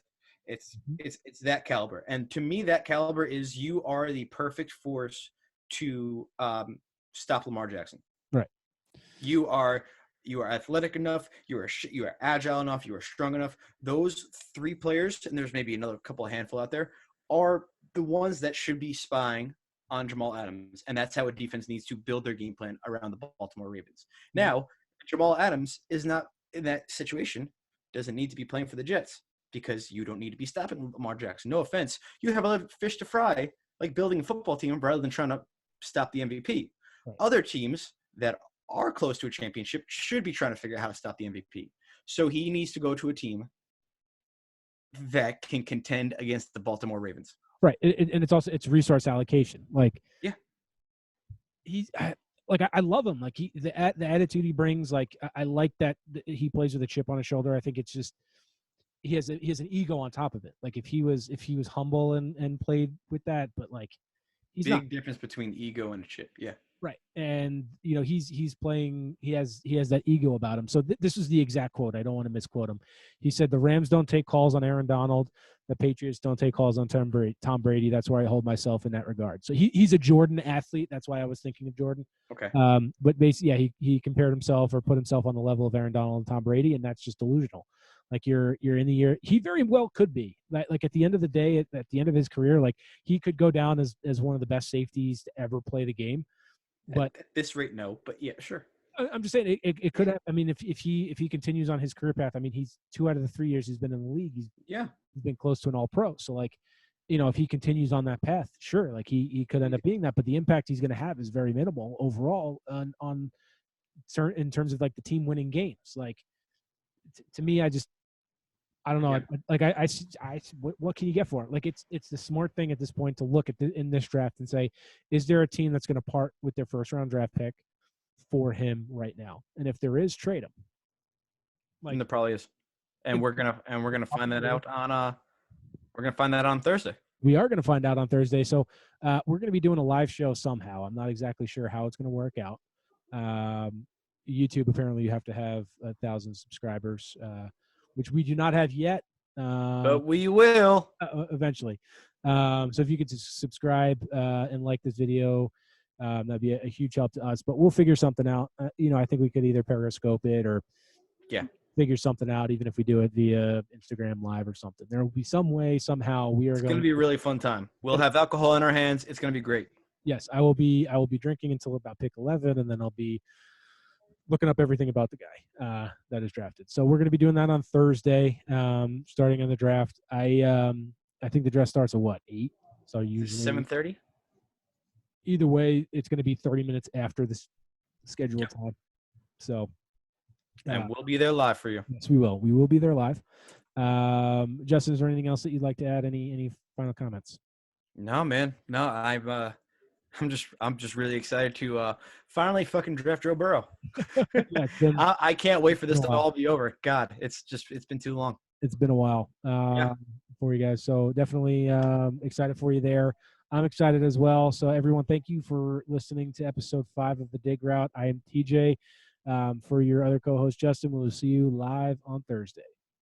It's that caliber. And to me, that caliber is you are the perfect force to stop Lamar Jackson. Right. You are athletic enough. You are agile enough. You are strong enough. Those three players, and there's maybe another couple of handful out there, are the ones that should be spying on Jamal Adams. And that's how a defense needs to build their game plan around the Baltimore Ravens. Now, Jamal Adams is not in that situation, doesn't need to be playing for the Jets because you don't need to be stopping Lamar Jackson. No offense. You have other fish to fry, like building a football team rather than trying to stop the MVP. Right. Other teams that are close to a championship should be trying to figure out how to stop the MVP. So he needs to go to a team that can contend against the Baltimore Ravens. Right. And it's resource allocation. Like, yeah, I love him. Like the attitude he brings, like I like that he plays with a chip on his shoulder. I think it's just, he has an ego on top of it. Like if he was humble and played with that, but like he's big not. Difference between ego and a chip. Yeah. Right. And he's playing, he has that ego about him. So this is the exact quote. I don't want to misquote him. He said, "The Rams don't take calls on Aaron Donald. The Patriots don't take calls on Tom Brady. That's where I hold myself in that regard." So he's a Jordan athlete. That's why I was thinking of Jordan. Okay. But basically, yeah, he compared himself or put himself on the level of Aaron Donald and Tom Brady, and that's just delusional. Like you're in the year, he very well could be. Like at the end of the day, at the end of his career, like he could go down as one of the best safeties to ever play the game. But at this rate, no. But yeah, sure. I'm just saying it could have. I mean, if he continues on his career path, I mean, he's 2 out of the 3 years he's been in the league, he's been close to an All-Pro. So like, if he continues on that path, sure, like he could end up being that. But the impact he's going to have is very minimal overall on in terms of like the team winning games. Like to me, I don't know. Yeah. What can you get for it? Like it's the smart thing at this point to look at in this draft and say, is there a team that's going to part with their first round draft pick for him right now? And if there is, trade him. Like, and there probably is. And we're gonna find that out on Thursday. We are gonna find out on Thursday. So we're gonna be doing a live show somehow. I'm not exactly sure how it's gonna work out. YouTube, apparently you have to have 1,000 subscribers. Which we do not have yet. But we will. Eventually. So if you could subscribe and like this video, that'd be a huge help to us. But we'll figure something out. I think we could either Periscope it or figure something out, even if we do it via Instagram Live or something. There will be some way, somehow It's going to be a really fun time. We'll have alcohol in our hands. It's going to be great. Yes, I will be drinking until about pick 11, and then I'll be looking up everything about the guy that is drafted. So we're going to be doing that on Thursday, starting on the draft. I think the draft starts at 8? So usually 7:30. Either way, it's going to be 30 minutes after the scheduled time. So, and we'll be there live for you. Yes, we will. We will be there live. Justin, is there anything else that you'd like to add? Any final comments? No, man. No, I'm just really excited to finally fucking draft Joe Burrow. I can't wait for this to all be over. God, it's been too long. It's been a while. for you guys. So definitely excited for you there. I'm excited as well. So everyone, thank you for listening to episode 5 of the Dig Route. I am TJ. For your other co-host Justin, we'll see you live on Thursday.